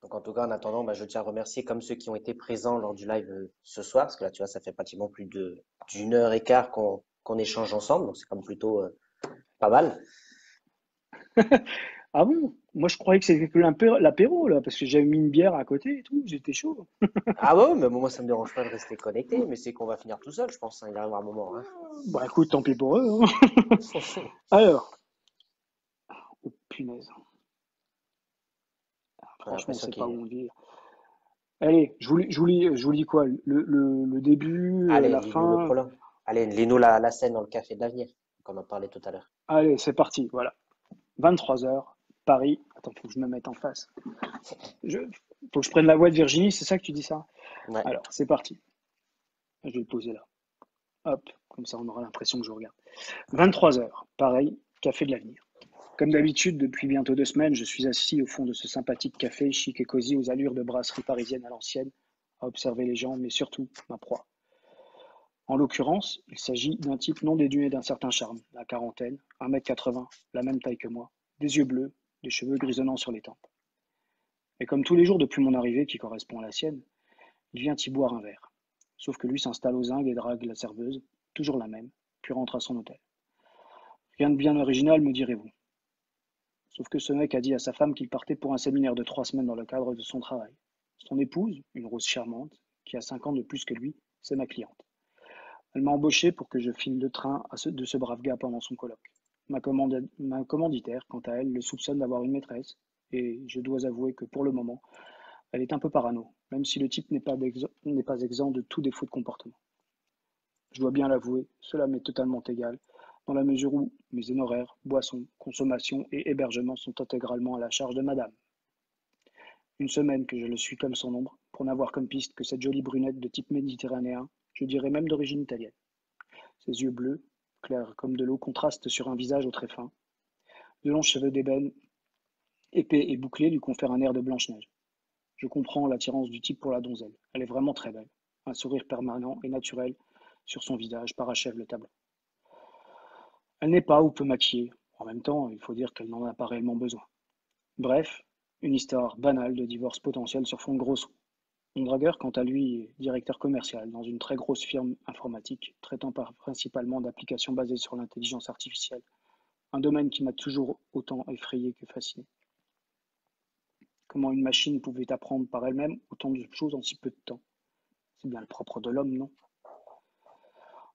Donc en tout cas, en attendant, bah, je tiens à remercier comme ceux qui ont été présents lors du live ce soir, parce que là, tu vois, ça fait pratiquement plus d'une heure et quart qu'on échange ensemble, donc c'est comme plutôt pas mal. Ah bon? Moi, je croyais que c'était que l'apéro, là, parce que j'avais mis une bière à côté et tout. J'étais chaud. Ah ouais, mais moi, ça me dérange pas de rester connecté, mais c'est qu'on va finir tout seul, je pense, hein, il arrivera un moment, hein. Bah écoute, tant pis pour eux. Hein. Alors, oh, punaise. J'ai Franchement, on l'impression sait pas où qu'il... on vit. Allez, je vous lis quoi? Le début, Allez, la lis-nous le fin. prologue. Allez, lis-nous la scène dans le café de l'avenir, comme on en parlait tout à l'heure. Allez, c'est parti. Voilà. 23 heures, Paris. Attends, faut que je me mette en face. Faut que je prenne la voix de Virginie, c'est ça que tu dis ça? Ouais. Alors, c'est parti. Je vais le poser là. Hop, comme ça on aura l'impression que je regarde. 23 heures, pareil, café de l'avenir. Comme d'habitude, depuis bientôt 2 semaines, je suis assis au fond de ce sympathique café, chic et cosy aux allures de brasserie parisienne à l'ancienne, à observer les gens, mais surtout ma proie. En l'occurrence, il s'agit d'un type non dénué d'un certain charme, la quarantaine, 1,80 m, la même taille que moi, des yeux bleus, des cheveux grisonnants sur les tempes. Et comme tous les jours depuis mon arrivée, qui correspond à la sienne, il vient y boire un verre. Sauf que lui s'installe aux zinc et drague la serveuse, toujours la même, puis rentre à son hôtel. Rien de bien original, me direz-vous. Sauf que ce mec a dit à sa femme qu'il partait pour un séminaire de 3 semaines dans le cadre de son travail. Son épouse, une rose charmante, qui a 5 ans de plus que lui, c'est ma cliente. Elle m'a embauché pour que je file le train de ce brave gars pendant son colloque. Ma commanditaire, quant à elle, le soupçonne d'avoir une maîtresse, et je dois avouer que pour le moment, elle est un peu parano, même si le type n'est pas exempt de tout défaut de comportement. Je dois bien l'avouer, cela m'est totalement égal, dans la mesure où mes honoraires, boissons, consommation et hébergement sont intégralement à la charge de madame. Une semaine que je le suis comme son ombre, pour n'avoir comme piste que cette jolie brunette de type méditerranéen, je dirais même d'origine italienne. Ses yeux bleus, clairs comme de l'eau, contrastent sur un visage au trait fin. De longs cheveux d'ébène, épais et bouclés, lui confèrent un air de Blanche-Neige. Je comprends l'attirance du type pour la donzelle. Elle est vraiment très belle. Un sourire permanent et naturel sur son visage parachève le tableau. Elle n'est pas ou peu maquillée. En même temps, il faut dire qu'elle n'en a pas réellement besoin. Bref, une histoire banale de divorce potentiel sur fond de gros sous. Mon dragueur, quant à lui, est directeur commercial dans une très grosse firme informatique, traitant principalement d'applications basées sur l'intelligence artificielle, un domaine qui m'a toujours autant effrayé que fasciné. Comment une machine pouvait apprendre par elle-même autant de choses en si peu de temps? C'est bien le propre de l'homme, non?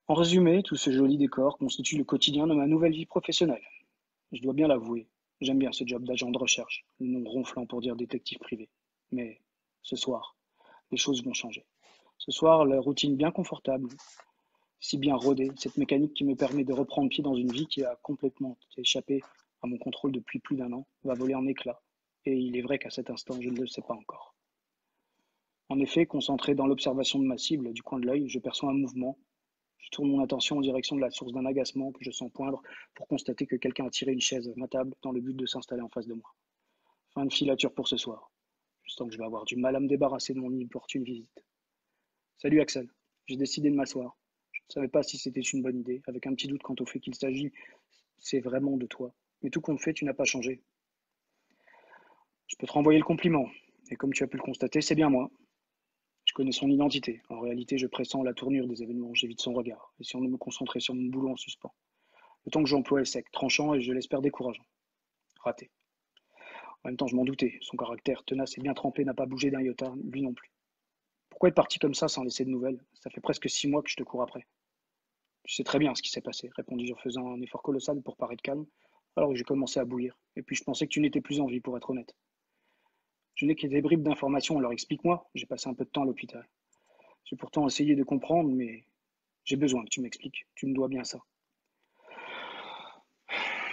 En résumé, tout ce joli décor constitue le quotidien de ma nouvelle vie professionnelle. Je dois bien l'avouer, j'aime bien ce job d'agent de recherche, le nom ronflant pour dire détective privé. Mais ce soir, les choses vont changer. Ce soir, la routine bien confortable, si bien rodée, cette mécanique qui me permet de reprendre pied dans une vie qui a complètement échappé à mon contrôle depuis plus d'1 an, va voler en éclats. Et il est vrai qu'à cet instant, je ne le sais pas encore. En effet, concentré dans l'observation de ma cible du coin de l'œil, je perçois un mouvement. Je tourne mon attention en direction de la source d'un agacement que je sens poindre pour constater que quelqu'un a tiré une chaise à ma table dans le but de s'installer en face de moi. Fin de filature pour ce soir. Je sens que je vais avoir du mal à me débarrasser de mon inopportune visite. Salut Axel, j'ai décidé de m'asseoir. Je ne savais pas si c'était une bonne idée, avec un petit doute quant au fait qu'il s'agit, c'est vraiment de toi. Mais tout compte fait, tu n'as pas changé. Je peux te renvoyer le compliment. Et comme tu as pu le constater, c'est bien moi. Je connais son identité. En réalité, je pressens la tournure des événements. J'évite son regard, essayant de me concentrer sur mon boulot en suspens. Le temps que j'emploie est sec, tranchant et je l'espère décourageant. Raté. En même temps, je m'en doutais. Son caractère tenace et bien trempé n'a pas bougé d'un iota, lui non plus. Pourquoi être parti comme ça sans laisser de nouvelles? Ça fait presque 6 mois que je te cours après. Tu sais très bien ce qui s'est passé, répondis-je en faisant un effort colossal pour paraître calme, alors que j'ai commencé à bouillir. Et puis je pensais que tu n'étais plus en vie, pour être honnête. Je n'ai que des bribes d'informations, alors explique-moi. J'ai passé un peu de temps à l'hôpital. J'ai pourtant essayé de comprendre, mais j'ai besoin que tu m'expliques. Tu me dois bien ça.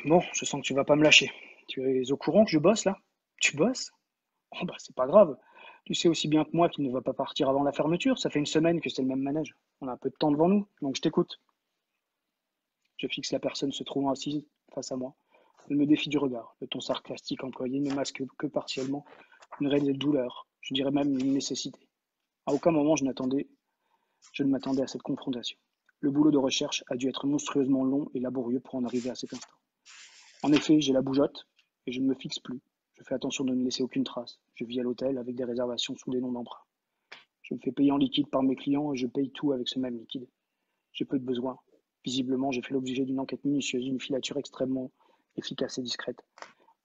Bon, je sens que tu vas pas me lâcher. Tu es au courant que je bosse là? Tu bosses? Oh bah c'est pas grave. Tu sais aussi bien que moi qu'il ne va pas partir avant la fermeture. Ça fait 1 semaine que c'est le même manège. On a un peu de temps devant nous, donc je t'écoute. Je fixe la personne se trouvant assise face à moi. Elle me défie du regard. Le ton sarcastique employé ne masque que partiellement une réelle douleur, je dirais même une nécessité. À aucun moment je ne m'attendais à cette confrontation. Le boulot de recherche a dû être monstrueusement long et laborieux pour en arriver à cet instant. En effet, j'ai la bougeotte et je ne me fixe plus. Je fais attention de ne laisser aucune trace. Je vis à l'hôtel avec des réservations sous des noms d'emprunt. Je me fais payer en liquide par mes clients et je paye tout avec ce même liquide. J'ai peu de besoins. Visiblement, j'ai fait l'objet d'une enquête minutieuse, d'une filature extrêmement efficace et discrète,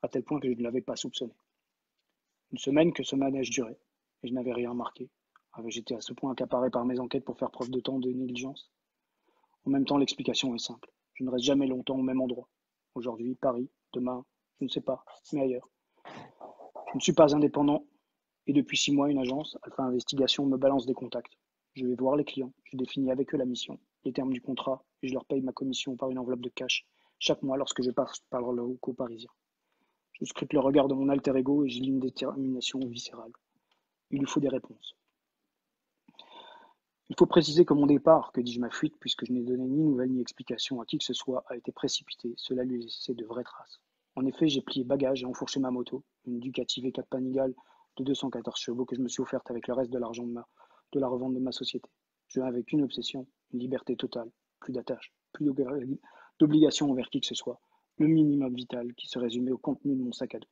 à tel point que je ne l'avais pas soupçonné. 1 semaine que ce manège durait, et je n'avais rien remarqué. J'étais à ce point accaparé par mes enquêtes pour faire preuve de tant de négligence. En même temps, l'explication est simple. Je ne reste jamais longtemps au même endroit. Aujourd'hui, Paris, demain, je ne sais pas, mais ailleurs. Je ne suis pas indépendant, et depuis 6 mois, une agence, Alpha Investigation, me balance des contacts. Je vais voir les clients, je définis avec eux la mission, les termes du contrat, et je leur paye ma commission par une enveloppe de cash chaque mois lorsque je passe par le locaux parisien. Je scrute le regard de mon alter ego et j'ai une détermination viscérale. Il lui faut des réponses. Il faut préciser que mon départ, que dis-je ma fuite, puisque je n'ai donné ni nouvelles ni explication à qui que ce soit, a été précipité, cela lui a laissé de vraies traces. En effet, j'ai plié bagages et enfourché ma moto, une Ducati V4 Panigale de 214 chevaux que je me suis offerte avec le reste de l'argent de la revente de ma société. Je viens avec une obsession, une liberté totale, plus d'attache, plus d'obligation envers qui que ce soit, le minimum vital qui se résumait au contenu de mon sac à dos.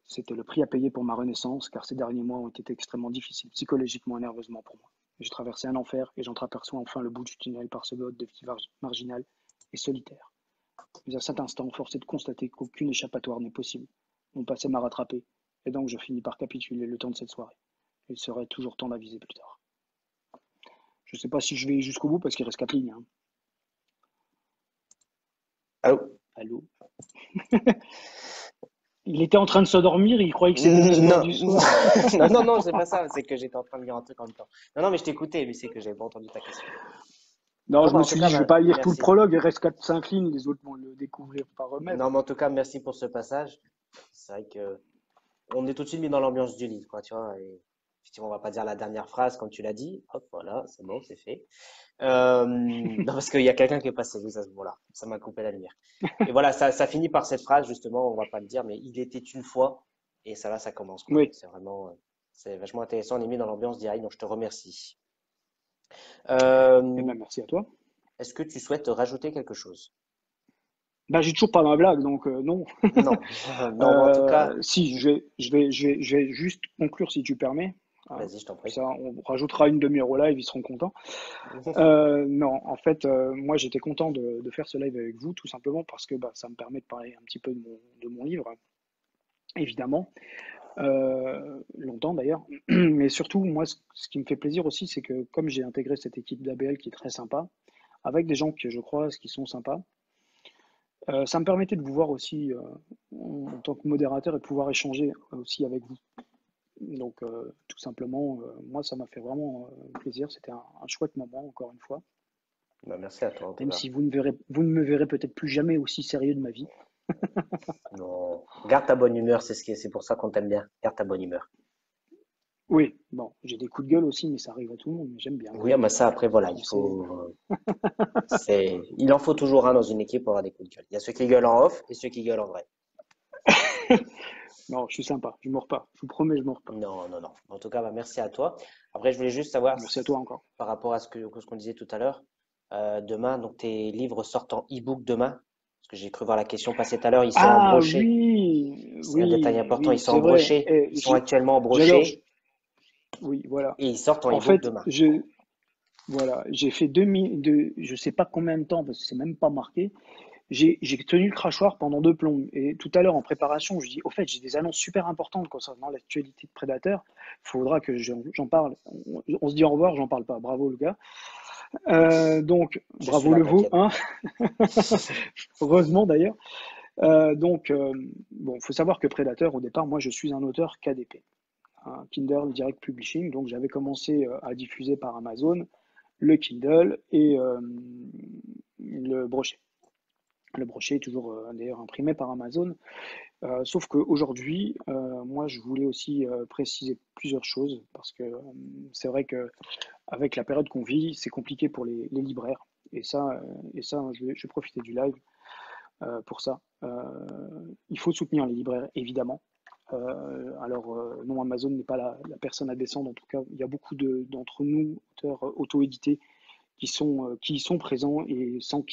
C'était le prix à payer pour ma renaissance, car ces derniers mois ont été extrêmement difficiles psychologiquement et nerveusement pour moi. J'ai traversé un enfer et j'entreaperçois enfin le bout du tunnel par ce mode de vie marginal et solitaire. Mais à cet instant, force est de constater qu'aucune échappatoire n'est possible. Mon passé m'a rattrapé, et donc je finis par capituler le temps de cette soirée. Il serait toujours temps d'aviser plus tard. Je ne sais pas si je vais jusqu'au bout parce qu'il reste 4 lignes. Hein. Allô? Allô. Il était en train de s'endormir, il croyait que c'était l'histoire du soir. Non, c'est pas ça, c'est que j'étais en train de lire un truc en même temps. Non, mais je t'écoutais, mais c'est que j'avais pas entendu ta question. Non, Bon, je me en suis tout dit, cas, je vais pas lire tout le merci. prologue, il reste 4-5 lignes, les autres vont le découvrir par eux-mêmes. Non, mais en tout cas, merci pour ce passage. C'est vrai que on est tout de suite mis dans l'ambiance du livre, quoi, tu vois. Et effectivement, on va pas dire la dernière phrase comme tu l'as dit. Hop, voilà, c'est bon, c'est fait. Non, parce qu'il y a quelqu'un qui est passé juste à ce moment-là. Ça m'a coupé la lumière. Et voilà, ça finit par cette phrase, justement, on va pas le dire, mais il était une fois. et ça là, ça commence, quoi. Oui, C'est vachement intéressant, on est mis dans l'ambiance directe, donc je te remercie. eh Euh, ben, merci à toi. Est-ce que tu souhaites rajouter quelque chose? Bah, j'ai toujours pas ma blague, donc non. Non, non, mais en tout cas, Si, je vais juste conclure si tu permets. Hein. vas-y, je t'en prie. Ça, on rajoutera une demi-heure au live, ils seront contents. Non, en fait, moi j'étais content de faire ce live avec vous, tout simplement parce que bah, ça me permet de parler un petit peu de mon livre, évidemment, longtemps d'ailleurs. Mais surtout, moi, ce qui me fait plaisir aussi, c'est que comme j'ai intégré cette équipe d'ABL qui est très sympa, avec des gens que je crois qui sont sympas, ça me permettait de vous voir aussi en tant que modérateur et de pouvoir échanger aussi avec vous. Donc, tout simplement, moi, ça m'a fait vraiment plaisir. C'était un chouette moment, encore une fois. Bah, merci à toi, en tout Même cas. si vous ne me verrez peut-être plus jamais aussi sérieux de ma vie. Non, garde ta bonne humeur, c'est pour ça qu'on t'aime bien. Garde ta bonne humeur. Oui, bon, j'ai des coups de gueule aussi, mais ça arrive à tout le monde. Mais j'aime bien quand Oui, ah, même. mais ça, après, voilà, Tu sais. il en faut toujours un dans une équipe pour avoir des coups de gueule. Il y a ceux qui gueulent en off et ceux qui gueulent en vrai. Non, je suis sympa, je mords pas. Je vous promets, je mords pas. Non, non, non. En tout cas, bah, merci à toi. Après, je voulais juste savoir, Merci à toi encore. par rapport à ce qu'on disait tout à l'heure, demain, donc tes livres sortent en e-book demain, parce que j'ai cru voir la question passer tout à l'heure, ils sont en Ah brochet. oui, C'est un détail oui, important, ils oui, sont en c'est vrai. brochet. Ils sont actuellement en J'adore. brochet Oui, voilà. et ils sortent en En e-book fait, demain. voilà, j'ai fait je sais pas combien de temps parce que c'est même pas marqué. J'ai tenu le crachoir pendant 2 plombes. Et tout à l'heure, en préparation, je dis, au fait, j'ai des annonces super importantes concernant l'actualité de Predator. Il faudra que j'en parle. On se dit au revoir, j'en parle pas. Bravo, le gars. Donc, Je suis bravo là, le veau, t'inquiète. hein. Heureusement d'ailleurs. Donc, bon, faut savoir que Predator, au départ, moi, je suis un auteur KDP, un Kindle Direct Publishing. Donc, j'avais commencé à diffuser par Amazon le Kindle et le brochet. Le brochet est toujours d'ailleurs imprimé par Amazon. Sauf qu'aujourd'hui, moi, je voulais aussi préciser plusieurs choses parce que c'est vrai que avec la période qu'on vit, c'est compliqué pour les libraires. Et ça, je vais profiter du live pour ça. Il faut soutenir les libraires, évidemment. Alors, non, Amazon n'est pas la personne à descendre. En tout cas, il y a beaucoup d'entre nous, auteurs auto-édités, qui sont présents et sans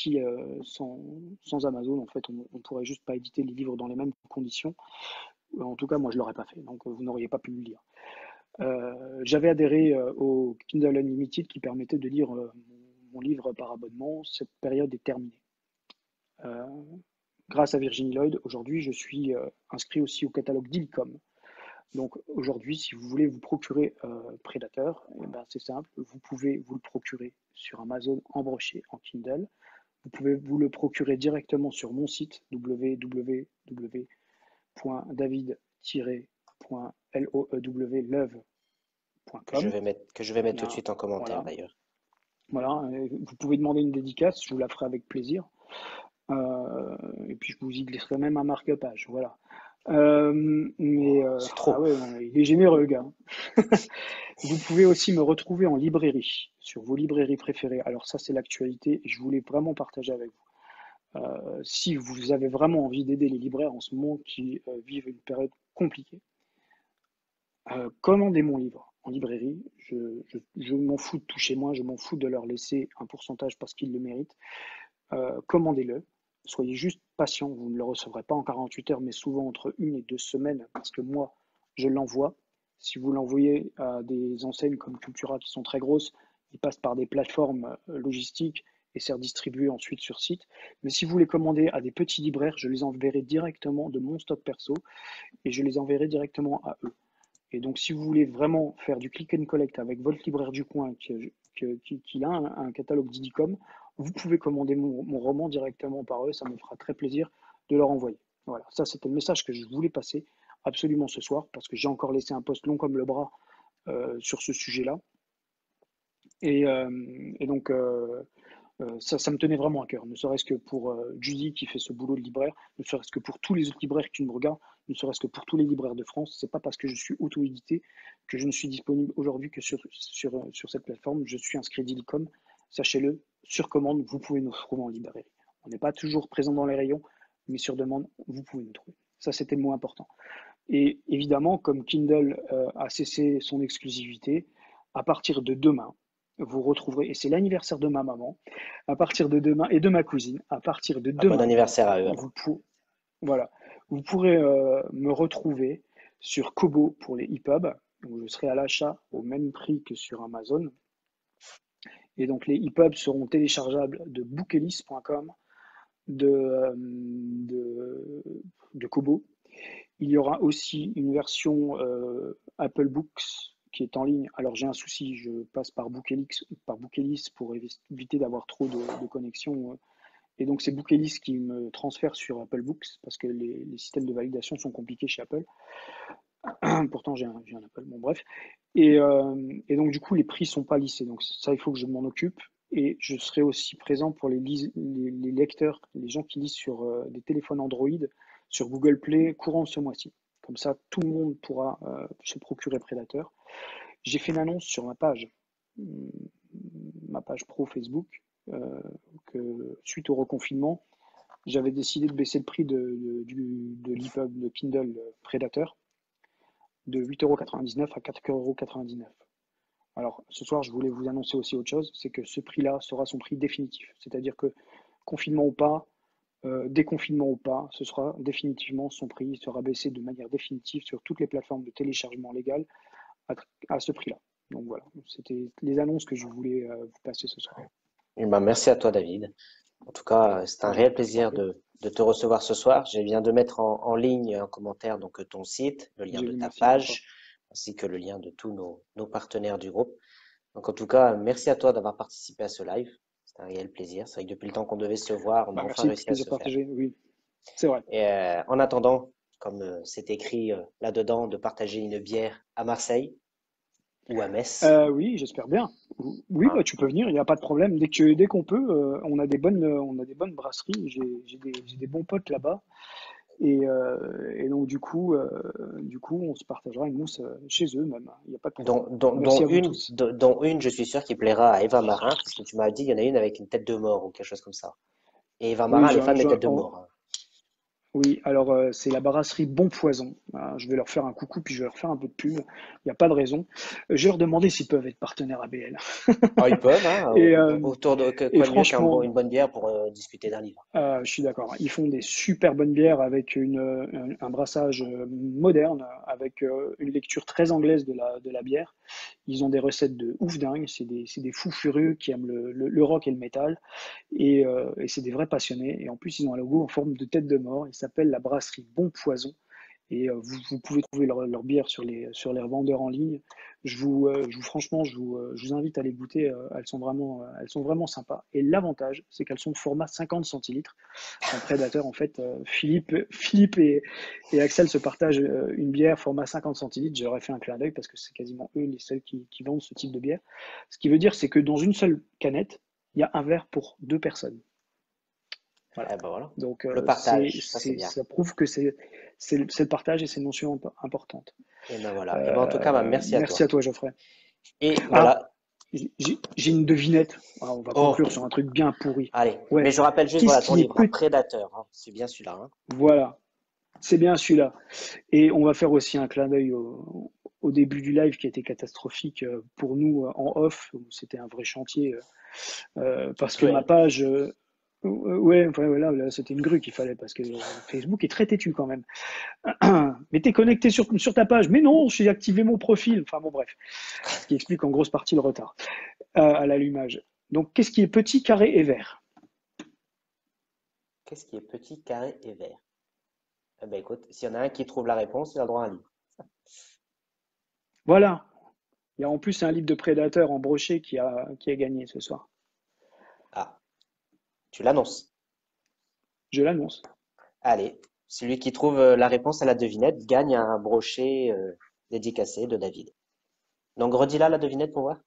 Amazon, en fait, on ne pourrait juste pas éditer les livres dans les mêmes conditions. En tout cas, moi, je ne l'aurais pas fait, donc vous n'auriez pas pu le lire. J'avais adhéré au Kindle Unlimited qui permettait de lire mon livre par abonnement. Cette période est terminée. Euh, Grâce à Virginie Lloyd, aujourd'hui, je suis inscrit aussi au catalogue d'Ilcom. Donc aujourd'hui, si vous voulez vous procurer Predator, eh ben, c'est simple, vous pouvez vous le procurer sur Amazon en brochet, en Kindle. Vous pouvez vous le procurer directement sur mon site www.david-loew.com. Que je vais mettre Il y tout de a, suite en commentaire voilà, d'ailleurs. voilà. Vous pouvez demander une dédicace, je vous la ferai avec plaisir. Et puis je vous y glisserai même un marque-page, voilà. C'est Ah trop. ouais, non, il est généreux, le gars. Vous pouvez aussi me retrouver en librairie, sur vos librairies préférées. Alors ça, c'est l'actualité et je voulais vraiment partager avec vous. Si vous avez vraiment envie d'aider les libraires en ce moment qui vivent une période compliquée, commandez mon livre en librairie. Je m'en fous de tout chez moi, je m'en fous de leur laisser un pourcentage parce qu'ils le méritent. Commandez-le. Soyez juste patient, vous ne le recevrez pas en 48 heures, mais souvent entre 1 et 2 semaines, parce que moi, je l'envoie. Si vous l'envoyez à des enseignes comme Cultura qui sont très grosses, ils passent par des plateformes logistiques et c'est redistribué ensuite sur site. Mais si vous les commandez à des petits libraires, je les enverrai directement de mon stock perso et je les enverrai directement à eux. Et donc, si vous voulez vraiment faire du click and collect avec votre libraire du coin qui a un catalogue d'Idicom, vous pouvez commander mon roman directement par eux. Ça me fera très plaisir de leur envoyer. Voilà, ça c'était le message que je voulais passer absolument ce soir parce que j'ai encore laissé un post long comme le bras sur ce sujet-là. Et donc, ça me tenait vraiment à cœur, ne serait-ce que pour Judy qui fait ce boulot de libraire, ne serait-ce que pour tous les autres libraires qui me regardent, ne serait-ce que pour tous les libraires de France. C'est pas parce que je suis auto-édité que je ne suis disponible aujourd'hui que sur cette plateforme. Je suis inscrit d'Ilcom, sachez-le, sur commande, vous pouvez nous trouver en librairie. On n'est pas toujours présent dans les rayons, mais sur demande, vous pouvez nous trouver. Ça, c'était le mot important. Et évidemment, comme Kindle a cessé son exclusivité, à partir de demain, vous retrouverez, et c'est l'anniversaire de ma maman, à partir de demain, et de ma cousine, à partir de Ah, bon demain, anniversaire à eux alors. voilà, vous pourrez me retrouver sur Kobo pour les EPUB, où je serai à l'achat au même prix que sur Amazon. Et donc les EPUB seront téléchargeables de bookelis.com, de Kobo. Il y aura aussi une version Apple Books qui est en ligne. Alors j'ai un souci, je passe par Bookelis pour éviter d'avoir trop de connexions. Et donc c'est Bookelis qui me transfère sur Apple Books parce que les systèmes de validation sont compliqués chez Apple. Pourtant j'ai un Apple, bon bref. Et donc du coup les prix sont pas lissés. Donc ça il faut que je m'en occupe. Et je serai aussi présent pour les lecteurs, les gens qui lisent sur des téléphones Android, sur Google Play courant ce mois-ci. Comme ça, tout le monde pourra se procurer Predator. J'ai fait une annonce sur ma page pro Facebook, que suite au reconfinement, j'avais décidé de baisser le prix de l'EPUB de Kindle Predator de 8,99 € à 4,99 €. Alors, ce soir, je voulais vous annoncer aussi autre chose, c'est que ce prix-là sera son prix définitif. C'est-à-dire que, confinement ou pas, déconfinement ou pas, ce sera définitivement son prix, il sera baissé de manière définitive sur toutes les plateformes de téléchargement légal à ce prix-là. Donc voilà, c'était les annonces que je voulais vous passer ce soir. Eh ben, merci à toi, David. En tout cas, c'est un réel plaisir de te recevoir ce soir. Je viens de mettre en ligne un commentaire, donc ton site, le lien de ta page, ainsi que le lien de tous nos partenaires du groupe. Donc en tout cas, merci à toi d'avoir participé à ce live. C'est un réel plaisir. C'est vrai que depuis le temps qu'on devait se voir, on a enfin réussi à se faire. Oui, c'est vrai. Et en attendant, comme c'est écrit là-dedans, de partager une bière à Marseille ou à Metz. Oui, j'espère bien. Oui, bah, tu peux venir, il n'y a pas de problème. Dès qu'on peut, on a des bonnes brasseries. J'ai des bons potes là-bas. Et donc du coup, on se partagera une mousse chez eux même. Il n'y a pas de problème. Dont une, je suis sûr, qui plaira à Eva Marin, parce que tu m'as dit qu'il y en a une avec une tête de mort ou quelque chose comme ça. Et Eva Marin, elle est fan des têtes de mort. Hein. Oui, alors c'est la brasserie Bon Poison. Je vais leur faire un coucou, puis je vais leur faire un peu de pub. Il n'y a pas de raison. Je vais leur demander s'ils peuvent être partenaires ABL. Oh, ils peuvent, hein. Autour de quoi mieux qu'une bonne bière pour discuter d'un livre. Je suis d'accord. Ils font des super bonnes bières avec un brassage moderne, avec une lecture très anglaise de la bière. Ils ont des recettes de ouf dingue. C'est des fous furieux qui aiment le rock et le métal. Et c'est des vrais passionnés. Et en plus, ils ont un logo en forme de tête de mort. Il s'appelle la brasserie Bon Poison. Et vous pouvez trouver leur bière sur les revendeurs en ligne. Franchement, je vous invite à les goûter. Elles sont vraiment sympas. Et l'avantage, c'est qu'elles sont de format 50 centilitres. En Predator, en fait, Philippe et Axel se partagent une bière format 50 centilitres. J'aurais fait un clin d'œil parce que c'est quasiment eux les seuls qui vendent ce type de bière. Ce qui veut dire, c'est que dans une seule canette, il y a un verre pour 2 personnes. Voilà. Ben voilà. Donc, le partage, c'est bien. Ça prouve que c'est le partage et c'est une notion importante. Et ben voilà. Et ben en tout cas, merci à toi. Merci à toi, Geoffrey. Et voilà. J'ai une devinette. On va conclure sur un truc bien pourri. Allez. Ouais. Mais je rappelle juste, voilà, ton livre, Predator. Hein. C'est bien celui-là. Hein. Voilà. C'est bien celui-là. Et on va faire aussi un clin d'œil au début du live qui a été catastrophique pour nous en off. C'était un vrai chantier parce que ma page. Ouais, là, c'était une grue qu'il fallait parce que Facebook est très têtu quand même. Mais t'es connecté sur ta page. Mais non, j'ai activé mon profil. Enfin bon, bref. Ce qui explique en grosse partie le retard à l'allumage. Donc, qu'est-ce qui est petit, carré et vert? Qu'est-ce qui est petit, carré et vert? Eh ben écoute, s'il y en a un qui trouve la réponse, il a le droit à un livre. Voilà. Il y a en plus un livre de Prédateur en brochet qui a gagné ce soir. Ah. Tu l'annonces? Je l'annonce. Allez, celui qui trouve la réponse à la devinette gagne un brochet dédicacé de David. Donc redis-la la devinette pour voir.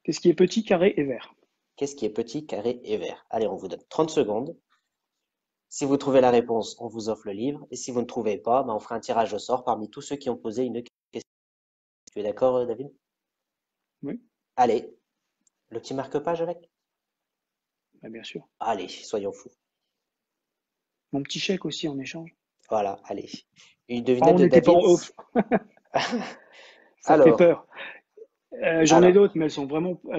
Qu'est-ce qui est petit, carré et vert? Qu'est-ce qui est petit, carré et vert? Allez, on vous donne 30 secondes. Si vous trouvez la réponse, on vous offre le livre. Et si vous ne trouvez pas, on fera un tirage au sort parmi tous ceux qui ont posé une question. Tu es d'accord, David? Oui. Allez, le petit marque-page avec? Bien sûr. Allez, soyons fous. Mon petit chèque aussi en échange. Voilà, allez. Une Ah, devinette on de n'était pas en David. off. Ça fait Alors, peur. J'en ai alors, d'autres, mais elles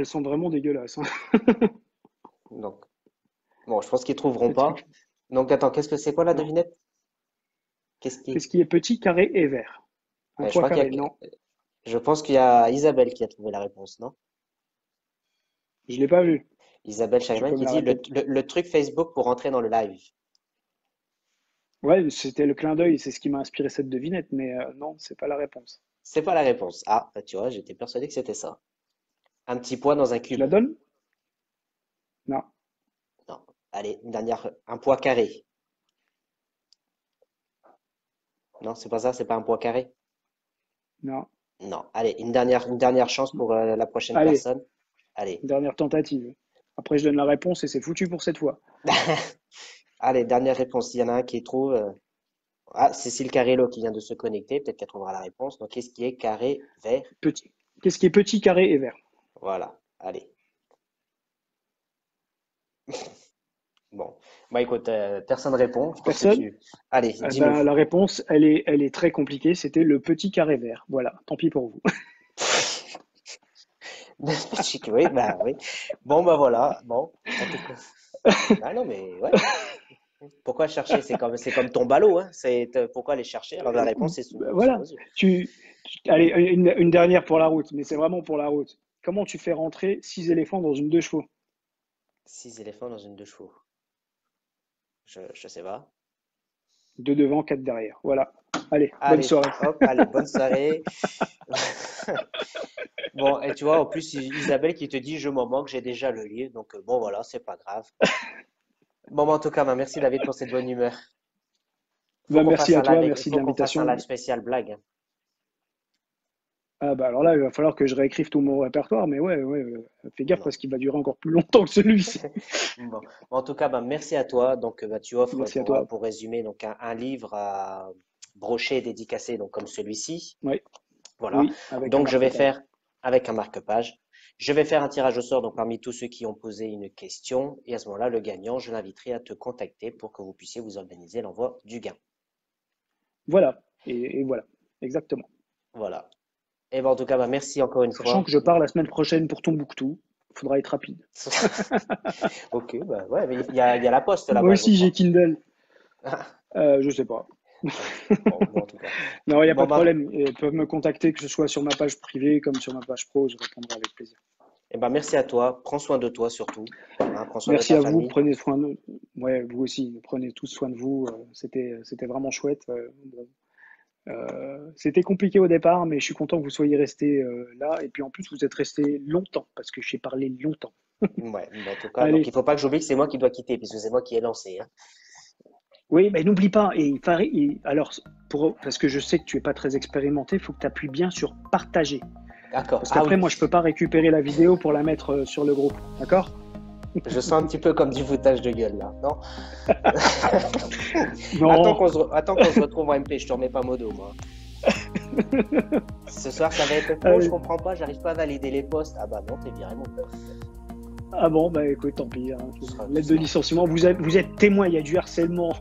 sont vraiment dégueulasses, hein. donc, bon, je pense qu'ils trouveront Des trucs. pas. Donc, attends, c'est quoi la Non. devinette? Qu'est-ce qui Qu'est-ce qui est petit, carré et vert? Un Je pois crois carré, non. je pense qu'il y a Isabelle qui a trouvé la réponse, non? Je l'ai pas vu. Isabelle Tu Scheinman peux me qui la dit répéter. le truc Facebook pour rentrer dans le live. Ouais, c'était le clin d'œil, c'est ce qui m'a inspiré cette devinette, mais non, c'est pas la réponse. C'est pas la réponse. Ah, bah, tu vois, j'étais persuadé que c'était ça. Un petit poids dans un Je la cube. donne? Non, Non. Allez, un poids carré. Non, c'est pas ça, c'est pas un poids carré. non. Non. Allez, une dernière chance pour la prochaine Allez, personne. Allez. une dernière tentative. Après, je donne la réponse et c'est foutu pour cette fois. Allez, dernière réponse. Il y en a un qui trouve. Ah, Cécile Carello qui vient de se connecter. Peut-être qu'elle trouvera la réponse. Donc, qu'est-ce qui est carré, vert? Petit. Qu'est-ce qui est petit, carré et vert? Voilà. Allez. Bon. Bah écoute, personne répond. Je pense que Personne? tu. Allez, Eh dis-nous. ben, la réponse, elle est très compliquée. C'était le petit carré vert. Voilà, tant pis pour vous. Chic, oui, bah oui. Bon, bah voilà. Bon. En tout cas. Ah non, mais ouais. Pourquoi chercher? C'est comme ton ballot, hein. Pourquoi aller chercher? Alors la réponse est sous nos Voilà. yeux. Allez, une dernière pour la route, mais c'est vraiment pour la route. Comment tu fais rentrer 6 éléphants dans une 2 chevaux? 6 éléphants dans une 2 chevaux. Je sais pas. 2 devant, 4 derrière. Voilà. Allez, bonne Allez, soirée. hop, allez, bonne soirée. Bon, et tu vois, en plus, Isabelle qui te dit, je m'en moque, j'ai déjà le livre, donc bon, voilà, c'est pas grave. Bon, bah, en tout cas, bah, merci David pour cette bonne humeur. Ben, merci à toi, Il merci de faut qu'on fasse un l'invitation. live spécial blague, hein. Ah bah alors là, il va falloir que je réécrive tout mon répertoire, mais ouais, fais gaffe Non. parce qu'il va durer encore plus longtemps que celui-ci. Bon. En tout cas, bah, merci à toi. Donc, bah, tu offres, Merci à toi. pour résumer, donc un livre à brocher et dédicacé, donc comme celui-ci. Oui, Voilà. oui, avec un Donc, je vais marque-page. faire avec un marque-page. Je vais faire un tirage au sort donc parmi tous ceux qui ont posé une question. Et à ce moment-là, le gagnant, je l'inviterai à te contacter pour que vous puissiez vous organiser l'envoi du gain. Voilà, et voilà, exactement. Voilà. Et ben, en tout cas, bah, merci encore une Sachant fois. que je pars la semaine prochaine pour Tombouctou, il faudra être rapide. Ok, bah ouais, mais il y a la poste Moi là-bas, je aussi, j'ai crois. Kindle. Je sais pas. Bon, en tout cas. Non, il n'y a pas Bon, de bah, problème. Ils peuvent me contacter, que ce soit sur ma page privée comme sur ma page pro, je répondrai avec plaisir. eh ben, merci à toi. Prends soin de toi surtout. Hein, prends soin de Merci ta à vous, famille. prenez soin de ouais, vous aussi, prenez tous soin de vous. C'était vraiment chouette. Bon. C'était compliqué au départ, mais je suis content que vous soyez restés là. Et puis en plus, vous êtes restés longtemps, parce que j'ai parlé longtemps. Ouais, mais en tout cas, donc Allez, il faut pas que j'oublie que c'est moi qui dois quitter, puisque c'est moi qui ai lancé, hein. oui, mais n'oublie pas, alors, parce que je sais que tu es pas très expérimenté, il faut que tu appuies bien sur partager. D'accord. Parce Ah qu'après, oui, moi, je peux pas récupérer la vidéo pour la mettre sur le groupe. D'accord? je sens un petit peu comme du foutage de gueule là, non? Non, Attends qu'on se retrouve en MP, je te remets pas modo, moi. Ce soir, ça va être faux, je allez. comprends pas, j'arrive pas à valider les postes. Ah bah non, t'es viré, mon gars. Ah bon, bah écoute, tant pis, hein. Ce Lettre de sera- licenciement, vous êtes témoin, il y a du harcèlement.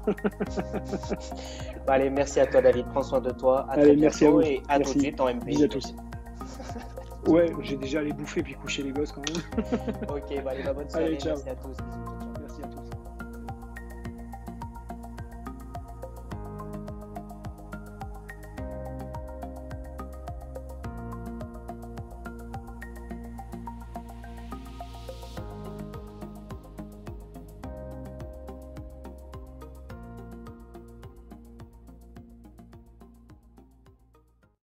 Bah, allez, merci à toi, David. Prends soin de toi. À très Allez, merci à bientôt vous. et à tout Merci. de suite en MP. Bisous à tous. Ouais, j'ai déjà allé bouffer puis coucher les gosses quand même. Ok, bah, allez, bah, bonne soirée. Allez, ciao. Merci à tous. Bisous.